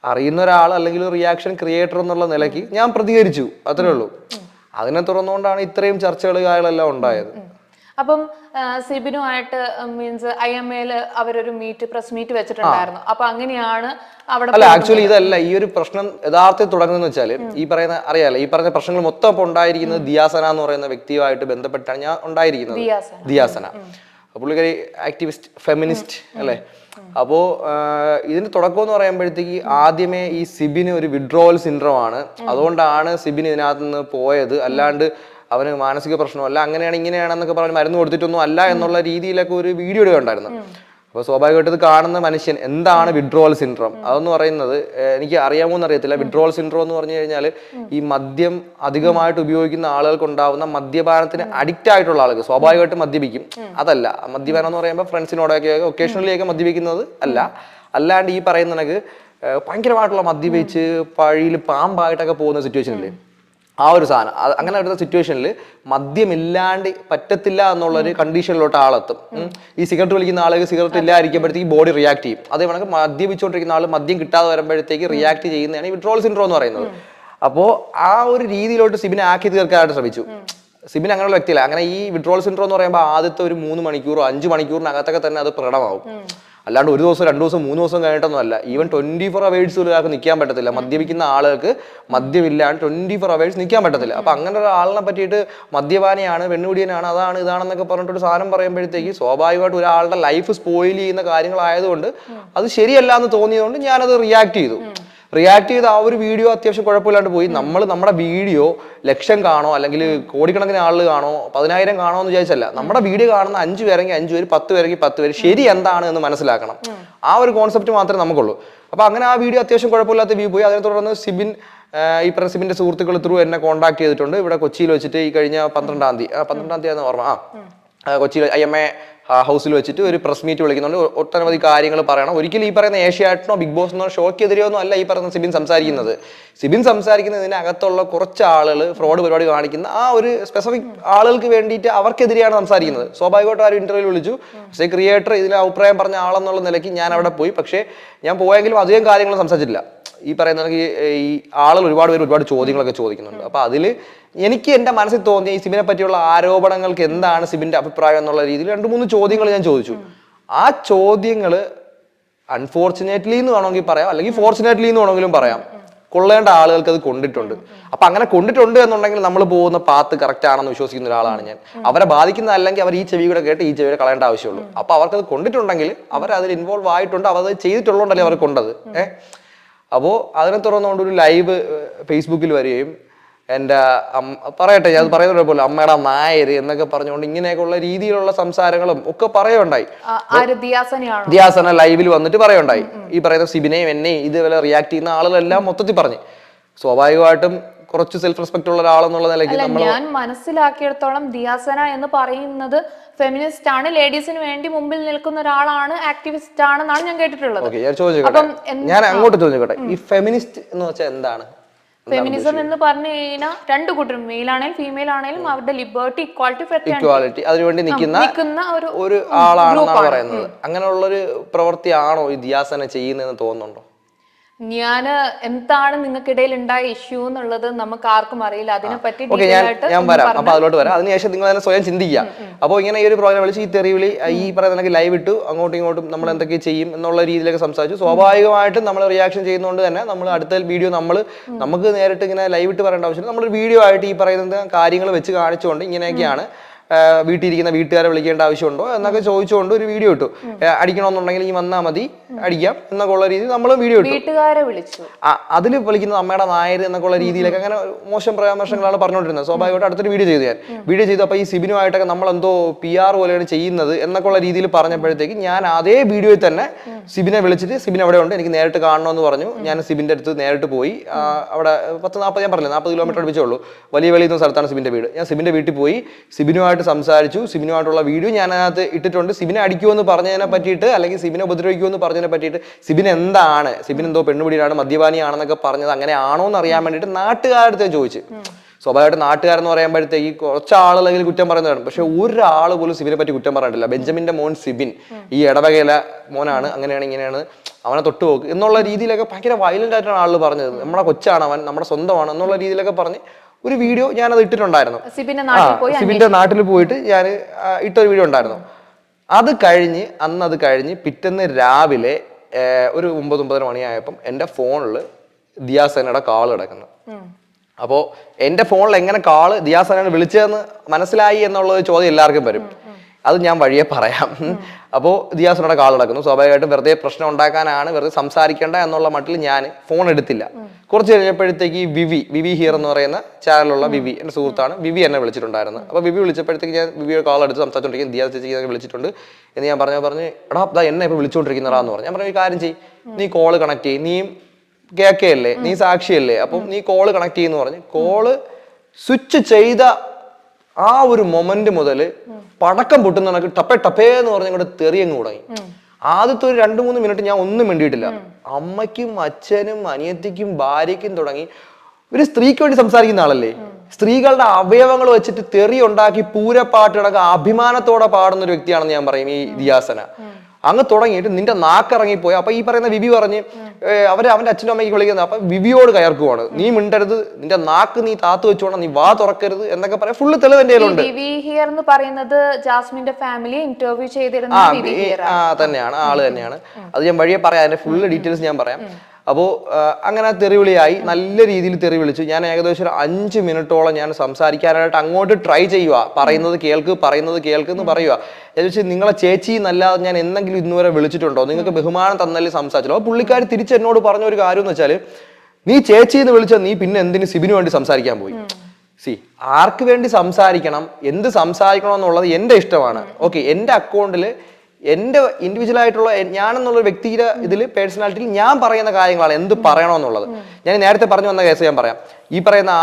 അറിയുന്ന ഒരാൾ അല്ലെങ്കിൽ റിയാക്ഷൻ ക്രിയേറ്റർ എന്നുള്ള നിലയ്ക്ക് ഞാൻ പ്രതികരിച്ചു, അത്രേ ഉള്ളൂ. അതിനെ തുറന്നുകൊണ്ടാണ് ഇത്രയും ചർച്ചകൾ കാര്യങ്ങളെല്ലാം ഉണ്ടായത്. അപ്പം സിബിനുമായിട്ട് മീൻസ് IMA അവരൊരു പ്രസ് മീറ്റ് വെച്ചിട്ടുണ്ടായിരുന്നു. അപ്പൊ അങ്ങനെയാണ് അവിടെ അല്ല ആക്ച്വലി ഇതല്ല ഈ ഒരു പ്രശ്നം യഥാർത്ഥത്തിൽ തുടങ്ങുന്നത് വെച്ചാല് ഈ പറയുന്ന അറിയാലോ ഈ പറഞ്ഞ പ്രശ്നങ്ങൾ മൊത്തം ഇപ്പൊ ഉണ്ടായിരിക്കുന്നത് ദിയാസന എന്ന് പറയുന്ന വ്യക്തിയുമായിട്ട് ബന്ധപ്പെട്ടാണ് ഞാൻ ഉണ്ടായിരിക്കുന്നത്. ദിയാസന പുള്ളിക്കാരി ആക്ടിവിസ്റ്റ് ഫെമിനിസ്റ്റ് അല്ലെ. അപ്പോ ഇതിന്റെ തുടക്കം എന്ന് പറയുമ്പോഴത്തേക്ക് ആദ്യമേ ഈ സിബിന് ഒരു വിഡ്രോവൽ സിൻഡ്രോം ആണ്. അതുകൊണ്ടാണ് സിബിൻ ഇതിനകത്ത് നിന്ന് പോയത്. അല്ലാണ്ട് അവന് മാനസിക പ്രശ്നമല്ല, അങ്ങനെയാണ് ഇങ്ങനെയാണെന്നൊക്കെ പറഞ്ഞ് മരുന്ന് കൊടുത്തിട്ടൊന്നും അല്ല എന്നുള്ള രീതിയിലൊക്കെ ഒരു വീഡിയോ ഉണ്ടായിരുന്നു. അപ്പോൾ സ്വാഭാവികമായിട്ട് ഇത് കാണുന്ന മനുഷ്യൻ എന്താണ് വിഡ്രോവൽ സിൻഡ്രോം അതെന്ന് പറയുന്നത് എനിക്ക് അറിയാമോ എന്ന് അറിയത്തില്ല. വിഡ്രോവൽ സിൻഡ്രോം എന്ന് പറഞ്ഞു കഴിഞ്ഞാൽ ഈ മദ്യം അധികമായിട്ട് ഉപയോഗിക്കുന്ന ആളുകൾക്ക് ഉണ്ടാവുന്ന മദ്യപാനത്തിന് അഡിക്റ്റ് ആയിട്ടുള്ള ആളുകൾ സ്വാഭാവികമായിട്ട് മദ്യപിക്കും. അതല്ല മദ്യപാനം എന്ന് പറയുമ്പോൾ ഫ്രണ്ട്സിനോടൊക്കെ ഒക്കേഷണലിയൊക്കെ മദ്യപിക്കുന്നത് അല്ല, അല്ലാണ്ട് ഈ പറയുന്ന കണക്ക് ഭയങ്കരമായിട്ടുള്ള മദ്യപിച്ച് പഴിയിൽ പാമ്പായിട്ടൊക്കെ പോകുന്ന സിറ്റുവേഷനില്ലേ ആ ഒരു സാധനം. അങ്ങനെ വരുന്ന സിറ്റുവേഷനിൽ മദ്യമില്ലാണ്ട് പറ്റത്തില്ല എന്നുള്ളൊരു കണ്ടീഷനിലോട്ട് ആളെത്തും. ഈ സിഗരറ്റ് വലിക്കുന്ന ആളുകൾ സിഗരറ്റ് ഇല്ലാതിരിക്കുമ്പോഴത്തേക്ക് ബോഡി റിയാക്ട് ചെയ്യും. അതേപോലെ മദ്യപിച്ചുകൊണ്ടിരിക്കുന്ന ആൾ മദ്യം കിട്ടാതെ വരുമ്പോഴത്തേക്ക് റിയാക്ട് ചെയ്യുന്നതാണ് ഈ വിഡ്രോവൽ സിൻഡ്രോം എന്ന് പറയുന്നത്. അപ്പോൾ ആ ഒരു രീതിയിലോട്ട് സിബിനെ ആക്കി തീർക്കാനായിട്ട് ശ്രമിച്ചു. സിബിൻ അങ്ങനെയുള്ള വ്യക്തിയല്ല. അങ്ങനെ ഈ വിഡ്രോവൽ സിൻഡ്രോം എന്ന് പറയുമ്പോൾ ആദ്യത്തെ ഒരു 3 മണിക്കൂറോ 5 മണിക്കൂറിനകത്തൊക്കെ തന്നെ അത് പ്രകടമാവും. അല്ലാണ്ട് ഒരു ദിവസം 2 ദിവസം 3 ദിവസം കഴിഞ്ഞിട്ടൊന്നും അല്ല. ഈവൻ 24 hours ഒരാൾക്ക് നിൽക്കാൻ പറ്റത്തില്ല. മദ്യപിക്കുന്ന ആളുകൾക്ക് മദ്യമില്ലാണ്ട് 24 hours നിൽക്കാൻ പറ്റത്തില്ല. അപ്പൊ അങ്ങനെ ഒരാളിനെ പറ്റിയിട്ട് മദ്യപാനിയാണ്, പെണ്ണുപിടിയനാണ്, അതാണ് ഇതാണെന്നൊക്കെ പറഞ്ഞിട്ടൊരു സാധനം പറയുമ്പോഴത്തേക്ക് സ്വാഭാവികമായിട്ട് ഒരാളുടെ ലൈഫ് സ്പോയിൽ ചെയ്യുന്ന കാര്യങ്ങളായതുകൊണ്ട് അത് ശരിയല്ല എന്ന് തോന്നിയതുകൊണ്ട് ഞാനത് റിയാക്ട് ചെയ്ത് ആ ഒരു വീഡിയോ അത്യാവശ്യം കുഴപ്പമില്ലാണ്ട് പോയി. നമ്മുടെ വീഡിയോ ലക്ഷം കാണോ അല്ലെങ്കിൽ കോടിക്കണക്കിന് ആളുകൾ കാണോ 10,000 കാണോ എന്ന് വിചാരിച്ചല്ല. നമ്മുടെ വീഡിയോ കാണുന്ന 5 പേരെങ്കിൽ 5 പേര്, 10 പേരെങ്കിൽ 10 പേര് ശരി എന്താണ് എന്ന് മനസ്സിലാക്കണം. ആ ഒരു കോൺസെപ്റ്റ് മാത്രമേ നമുക്കുള്ളൂ. അപ്പൊ അങ്ങനെ ആ വീഡിയോ അത്യാവശ്യം കുഴപ്പമില്ലാത്ത വ്യൂ പോയി. അതിനെ തുടർന്ന് സിബിൻ ഈ പറഞ്ഞ സിബിന്റെ സുഹൃത്തുക്കൾ ത്രൂ എന്നെ കോൺടാക്ട് ചെയ്തിട്ടുണ്ട്. ഇവിടെ കൊച്ചിയിൽ വെച്ചിട്ട് ഈ കഴിഞ്ഞ 12-ാം തീയതി ആണെന്ന് ഓർമ്മ കൊച്ചിയിൽ IMA ഹൗസിൽ വെച്ചിട്ട് ഒരു പ്രസ് മീറ്റ് വിളിക്കുന്നുണ്ട്. ഒട്ടനവധി കാര്യങ്ങൾ പറയണം. ഒരിക്കലും ഈ പറയുന്ന ഏഷ്യാനെറ്റിനോ ബിഗ് ബോസിനോ ഷോക്കെതിരെയോ ഒന്നും അല്ല ഈ പറയുന്ന സിബിൻ സംസാരിക്കുന്നത്. സിബിൻ സംസാരിക്കുന്നതിനകത്തുള്ള കുറച്ച് ആളുകൾ ഫ്രോഡ് പരിപാടി കാണിക്കുന്ന ആ ഒരു സ്പെസിഫിക് ആളുകൾക്ക് വേണ്ടിയിട്ട് അവർക്കെതിരെയാണ് സംസാരിക്കുന്നത്. സ്വാഭാവികമായിട്ട് ആ ഒരു ഇന്റർവ്യൂ വിളിച്ചു. പക്ഷേ ക്രിയേറ്റർ ഇതിൽ അഭിപ്രായം പറഞ്ഞ ആളെന്നുള്ള നിലയ്ക്ക് ഞാൻ അവിടെ പോയി. പക്ഷേ ഞാൻ പോയെങ്കിലും അധികം കാര്യങ്ങൾ സംസാരിച്ചിട്ടില്ല. ഈ പറയുന്ന ഈ ആളുകൾ ഒരുപാട് ചോദ്യങ്ങളൊക്കെ ചോദിക്കുന്നുണ്ട്. അപ്പൊ അതിൽ എനിക്ക് എൻ്റെ മനസ്സിൽ തോന്നിയ ഈ സിബിനെ പറ്റിയുള്ള ആരോപണങ്ങൾക്ക് എന്താണ് സിബിന്റെ അഭിപ്രായം എന്നുള്ള രീതിയിൽ 2-3 ചോദ്യങ്ങൾ ഞാൻ ചോദിച്ചു. ആ ചോദ്യങ്ങൾ അൺഫോർച്ചുനേറ്റ്ലി എന്ന് വേണമെങ്കിൽ പറയാം, അല്ലെങ്കിൽ ഫോർച്ചുനേറ്റ്ലി എന്ന് വേണമെങ്കിലും പറയാം, കൊള്ളേണ്ട ആളുകൾക്ക് അത് കൊണ്ടിട്ടുണ്ട്. അപ്പൊ അങ്ങനെ കൊണ്ടിട്ടുണ്ട് എന്നുണ്ടെങ്കിൽ നമ്മൾ പോകുന്ന പാത്ത് കറക്റ്റ് ആണെന്ന് വിശ്വസിക്കുന്ന ഒരാളാണ് ഞാൻ. അവരെ ബാധിക്കുന്നതല്ലെങ്കിൽ അവർ ഈ ചെവി കൂടെ കേട്ട് ഈ ചെവിയുടെ കളയേണ്ട ആവശ്യമുള്ളൂ. അപ്പൊ അവർക്കത് കൊണ്ടിട്ടുണ്ടെങ്കിൽ അവർ അതിൽ ഇൻവോൾവ് ആയിട്ടുണ്ട്, അവർ അത് ചെയ്തിട്ടുള്ളതുകൊണ്ടല്ലേ അവർ കൊണ്ടത്. അപ്പോൾ അതിനെ തുടർന്നുകൊണ്ട് ഒരു ലൈവ് ഫേസ്ബുക്കിൽ വരികയും എൻ്റെ പറയട്ടെ ഞാൻ പറയുന്നത് പോലെ അമ്മയുടെ നായര് എന്നൊക്കെ പറഞ്ഞുകൊണ്ട് ഇങ്ങനെയൊക്കെയുള്ള രീതിയിലുള്ള സംസാരങ്ങളും ഒക്കെ പറയുണ്ടായി. ദിയാസന ലൈവിൽ വന്നിട്ട് പറയുണ്ടായി. ഈ പറയുന്ന സിബിനെയും എന്നെയും ഇതുപോലെ റിയാക്ട് ചെയ്യുന്ന ആളുകളെല്ലാം മൊത്തത്തിൽ പറഞ്ഞു. സ്വാഭാവികമായിട്ടും കുറച്ച് സെൽഫ് റെസ്പെക്ട് ഉള്ള ഒരാളെന്നുള്ള നിലയ്ക്ക് ഞാൻ മനസ്സിലാക്കിയിടത്തോളം ദിയാസന എന്ന് പറയുന്നത് ഫെമിനിസ്റ്റ് ആണ്, ലേഡീസിന് വേണ്ടി മുമ്പിൽ നിൽക്കുന്ന ഒരാളാണ്, ആക്ടിവിസ്റ്റ് ആണെന്നാണ് ഞാൻ കേട്ടിട്ടുള്ളത്. ഞാൻ അങ്ങോട്ട് ചോദിച്ചോട്ടെ, ഈ ഫെമിനിസ്റ്റ് എന്ന് വെച്ചാൽ എന്താണ്? ഫെമിനിസം എന്ന് പറഞ്ഞു കഴിഞ്ഞാൽ 2 കൂട്ടരും മെയിൽ ആണെങ്കിലും ഫീമെയിൽ ആണെങ്കിലും അവരുടെ ലിബർട്ടി, ഇക്വാലിറ്റി അതിനുവേണ്ടി നിൽക്കുന്ന ഒരു ആളാണെന്നാണ് പറയുന്നത്. അങ്ങനെയുള്ളൊരു പ്രവൃത്തിയാണോ ഈ ദിയാസന ചെയ്യുന്നതെന്ന് തോന്നുന്നുണ്ടോ? ഞാൻ എന്താണ് നിങ്ങൾക്കിടയിൽ ഉണ്ടായ ഇഷ്യൂ എന്നുള്ളത് നമുക്ക് ആർക്കും അറിയില്ല. അതിനെപ്പറ്റി ഞാൻ വരാം. അപ്പൊ അതിലോട്ട് വരാം. അതിനുശേഷം നിങ്ങൾ തന്നെ സ്വയം ചിന്തിക്കുക. അപ്പോൾ ഇങ്ങനെ ഈ ഒരു പ്രോഗ്രാം വിളിച്ച് ഈ തെറിവിളി ഈ പറയുന്ന ലൈവ് ഇട്ടു, അങ്ങോട്ടും ഇങ്ങോട്ടും നമ്മൾ എന്തൊക്കെ ചെയ്യും എന്നുള്ള രീതിയിലൊക്കെ സംസാരിച്ചു. സ്വാഭാവികമായിട്ടും നമ്മൾ റിയാക്ഷൻ ചെയ്യുന്നതുകൊണ്ട് തന്നെ നമ്മൾ അടുത്ത വീഡിയോ നമുക്ക് നേരിട്ട് ഇങ്ങനെ ലൈവ് ഇട്ട് പറയേണ്ട ആവശ്യമില്ല. നമ്മളൊരു വീഡിയോ ആയിട്ട് ഈ പറയുന്ന കാര്യങ്ങൾ വെച്ച് കാണിച്ചുകൊണ്ട് ഇങ്ങനെയൊക്കെയാണ് വീട്ടിലിരിക്കുന്ന വീട്ടുകാരെ വിളിക്കേണ്ട ആവശ്യമുണ്ടോ എന്നൊക്കെ ചോദിച്ചുകൊണ്ട് ഒരു വീഡിയോ ഇട്ടു. അടിക്കണമെന്നുണ്ടെങ്കിൽ ഈ വന്നാൽ മതി, അടിക്കാം എന്നൊക്കെ ഉള്ള രീതിയിൽ നമ്മൾ വീഡിയോ ഇട്ടു. വീട്ടുകാരെ വിളിച്ചു. അതിൽ വിളിക്കുന്നത് അമ്മയുടെ നായർ എന്നൊക്കെ ഉള്ള രീതിയിലൊക്കെ അങ്ങനെ മോശം പരാമർശങ്ങളാണ് പറഞ്ഞുകൊണ്ടിരുന്നത്. സ്വാഭാവികമായിട്ട് അടുത്തൊരു വീഡിയോ ചെയ്തു. ഞാൻ വീഡിയോ ചെയ്തു. അപ്പോൾ ഈ സിബിനുമായിട്ടൊക്കെ നമ്മളെന്തോ PR പോലെയാണ് ചെയ്യുന്നത് എന്നൊക്കെ ഉള്ള രീതിയിൽ പറഞ്ഞപ്പോഴത്തേക്ക് ഞാൻ അതേ വീഡിയോയിൽ തന്നെ സിബിനെ വിളിച്ചിട്ട് സിബിൻ അവിടെ ഉണ്ട്, എനിക്ക് നേരിട്ട് കാണണമെന്ന് പറഞ്ഞു. ഞാൻ സിബിന്റെ അടുത്ത് നേരിട്ട് പോയി. അവിടെ 10-40 ഞാൻ പറഞ്ഞില്ല 40 കിലോമീറ്റർ അടുപ്പിച്ചേ ഉള്ളൂ. വലിയ വെളിയുന്ന സ്ഥലത്താണ് സിബിന്റെ വീട്. ഞാൻ സിബിന്റെ വീട്ടിൽ പോയി സിബിനുമായിട്ട് സംസാരിച്ചു. സിബിനുമായിട്ടുള്ള വീഡിയോ ഞാൻ അതിനകത്ത് ഇട്ടിട്ടുണ്ട്. സിബിനെ അടിക്കുമെന്ന് പറഞ്ഞതിനെ പറ്റിയിട്ട് അല്ലെങ്കിൽ സിബിനെ ഉപദ്രവിക്കുമെന്ന് പറഞ്ഞതിനെ പറ്റിയിട്ട് സിബിൻ എന്താണ്, സിബിൻ എന്തോ പെണ്ണുപിടിയാണ്, മദ്യപാനിയാണെന്നൊക്കെ പറഞ്ഞത് അങ്ങനെ ആണോ എന്ന് അറിയാൻ വേണ്ടിയിട്ട് നാട്ടുകാരുടെ ചോദിച്ചു. സ്വാഭാവികമായിട്ട് നാട്ടുകാരെന്ന് പറയുമ്പോഴത്തേക്ക് കുറച്ച് ആളുകൾ കുറ്റം പറയുന്നതാണ്. പക്ഷെ ഒരാൾ പോലും സിബിനെ പറ്റി കുറ്റം പറഞ്ഞിട്ടില്ല. ബെഞ്ചമിന്റെ മോൻ സിബിൻ ഈ ഇടവകയിലെ മോനാണ്, അങ്ങനെയാണ് ഇങ്ങനെയാണ്, അവനെ തൊട്ടുപോക്ക് എന്നുള്ള രീതിയിലൊക്കെ ഭയങ്കര വയലന്റ് ആയിട്ടാണ് ആളുകൾ പറഞ്ഞത്. നമ്മുടെ കൊച്ചാണ് അവൻ, നമ്മുടെ സ്വന്തമാണ് എന്നുള്ള രീതിയിലൊക്കെ പറഞ്ഞ് ഒരു വീഡിയോ ഞാനത് ഇട്ടിട്ടുണ്ടായിരുന്നു. സിബിന്റെ നാട്ടിൽ പോയിട്ട് ഞാൻ ഇട്ടൊരു വീഡിയോ ഉണ്ടായിരുന്നു. അത് കഴിഞ്ഞ് പിറ്റേന്ന് രാവിലെ ഒരു 9-9:30 മണിയായപ്പം എൻ്റെ ഫോണിൽ ദിയാസനയുടെ കാൾ കിടക്കുന്നു. അപ്പോൾ എൻ്റെ ഫോണിൽ എങ്ങനെ കാള് ദിയാസനയാണ് വിളിച്ചതെന്ന് മനസ്സിലായി എന്നുള്ളത് ചോദ്യം എല്ലാവർക്കും വരും. അത് ഞാൻ വഴിയെ പറയാം. അപ്പോൾ ദിയാസനയുടെ കാൾ നടക്കുന്നു. സ്വാഭാവികമായിട്ടും വെറുതെ പ്രശ്നം ഉണ്ടാക്കാനാണ്, വെറുതെ സംസാരിക്കേണ്ട എന്നുള്ള മട്ടിൽ ഞാൻ ഫോൺ എടുത്തില്ല. കുറച്ച് കഴിഞ്ഞപ്പോഴത്തേക്ക് വിവി ഹിയർ എന്ന് പറയുന്ന ചാനലുള്ള വിവി, എൻ്റെ സുഹൃത്താണ്, വിവി എന്നെ വിളിച്ചിട്ടുണ്ടായിരുന്നു. അപ്പോൾ വിവി വിളിച്ചപ്പോഴത്തേക്ക് ഞാൻ വിവിയുടെ കാൾ എടുത്ത് സംസാരിച്ചുകൊണ്ടിരിക്കും. ദിയാ ചേച്ചി വിളിച്ചിട്ടുണ്ട് എന്ന് ഞാൻ പറഞ്ഞ് എടാ എന്നെ ഇപ്പോൾ വിളിച്ചുകൊണ്ടിരിക്കുന്നതാന്ന് പറഞ്ഞു. ഞാൻ പറഞ്ഞു ഒരു കാര്യം ചെയ്യ്, നീ കോള് കണക്ട് ചെയ്യും, നീയും കേക്കയല്ലേ, നീ സാക്ഷിയല്ലേ, അപ്പം നീ കോള് കണക്ട് ചെയ്യുന്നു പറഞ്ഞ് കോള് സ്വിച്ച് ചെയ്ത ആ ഒരു മൊമെന്റ് മുതൽ പടക്കം പൊട്ടുന്ന കണക്ക് ടപ്പേ എന്ന് പറഞ്ഞ ഇങ്ങോട്ട് തെറിയങ്ങ് തുടങ്ങി. ആദ്യത്തെ ഒരു 2-3 മിനിറ്റ് ഞാൻ ഒന്നും വേണ്ടിയിട്ടില്ല. അമ്മയ്ക്കും അച്ഛനും അനിയത്തിക്കും ഭാര്യയ്ക്കും തുടങ്ങി. ഒരു സ്ത്രീക്ക് വേണ്ടി സംസാരിക്കുന്ന ആളല്ലേ, സ്ത്രീകളുടെ അവയവങ്ങൾ വെച്ചിട്ട് തെറി ഉണ്ടാക്കി പൂരപ്പാട്ട് കണക്ക് അഭിമാനത്തോടെ പാടുന്ന ഒരു വ്യക്തിയാണെന്ന് ഞാൻ പറയും ഈ ദിയാസന. അങ്ങ് തുടങ്ങിയിട്ട് നിന്റെ നാക്കിറങ്ങിപ്പോയി. അപ്പൊ ഈ പറയുന്ന വിവി പറഞ്ഞ് അവന്റെ അച്ഛനും അമ്മയ്ക്ക് വിളിക്കുന്നത്. അപ്പൊ വിവിയോട് കയർക്കുവാണ്, നീ മിണ്ടരുത്, നിന്റെ നാക്ക് നീ താത്തു വെച്ചോണം, നീ വാ തുറക്കരുത് എന്നൊക്കെ പറയാം. ഫുള്ള് തെളിവ് എന്റെ കയ്യിലുണ്ട്. പറയുന്നത് ജാസ്മിന്റെ ഫാമിലി ഇന്റർവ്യൂ ചെയ്തിരുന്ന തന്നെയാണ്, ആള് തന്നെയാണ്. അത് ഞാൻ വഴിയെ പറയാം, അതിന്റെ ഫുള്ള് ഡീറ്റെയിൽസ് ഞാൻ പറയാം. അപ്പോൾ അങ്ങനെ തെറിവിളിയായി, നല്ല രീതിയിൽ തെറി വിളിച്ചു. ഞാൻ ഏകദേശം ഒരു 5 മിനിറ്റോളം ഞാൻ സംസാരിക്കാനായിട്ട് അങ്ങോട്ട് ട്രൈ ചെയ്യുക, പറയുന്നത് കേൾക്ക് എന്ന് പറയുക. ഞാൻ ചോദിച്ചാൽ നിങ്ങളെ ചേച്ചി എന്നല്ലാതെ ഞാൻ എന്തെങ്കിലും ഇന്നുവരെ വിളിച്ചിട്ടുണ്ടോ, നിങ്ങൾക്ക് ബഹുമാനം തന്നല്ലേ സംസാരിച്ചല്ലോ. അപ്പോൾ പുള്ളിക്കാരി തിരിച്ച് എന്നോട് പറഞ്ഞ ഒരു കാര്യം എന്ന് വെച്ചാൽ, നീ ചേച്ചി എന്ന് വിളിച്ചാൽ നീ പിന്നെ എന്തിന് സിബിന് വേണ്ടി സംസാരിക്കാൻ പോയി. ആർക്ക് വേണ്ടി സംസാരിക്കണം, എന്ത് സംസാരിക്കണം എന്നുള്ളത് എൻ്റെ ഇഷ്ടമാണ്. ഓക്കെ, എൻ്റെ അക്കൗണ്ടിൽ എൻ്റെ ഇൻഡിവിജ്വൽ ആയിട്ടുള്ള ഞാനെന്നുള്ള വ്യക്തിയുടെ ഇതിൽ പേഴ്സണാലിറ്റിയിൽ ഞാൻ പറയുന്ന കാര്യങ്ങളാണ് എന്ത് പറയണമെന്നുള്ളത്. ഞാൻ നേരത്തെ പറഞ്ഞു വന്ന കേസ് ഞാൻ പറയാം. ഈ പറയുന്ന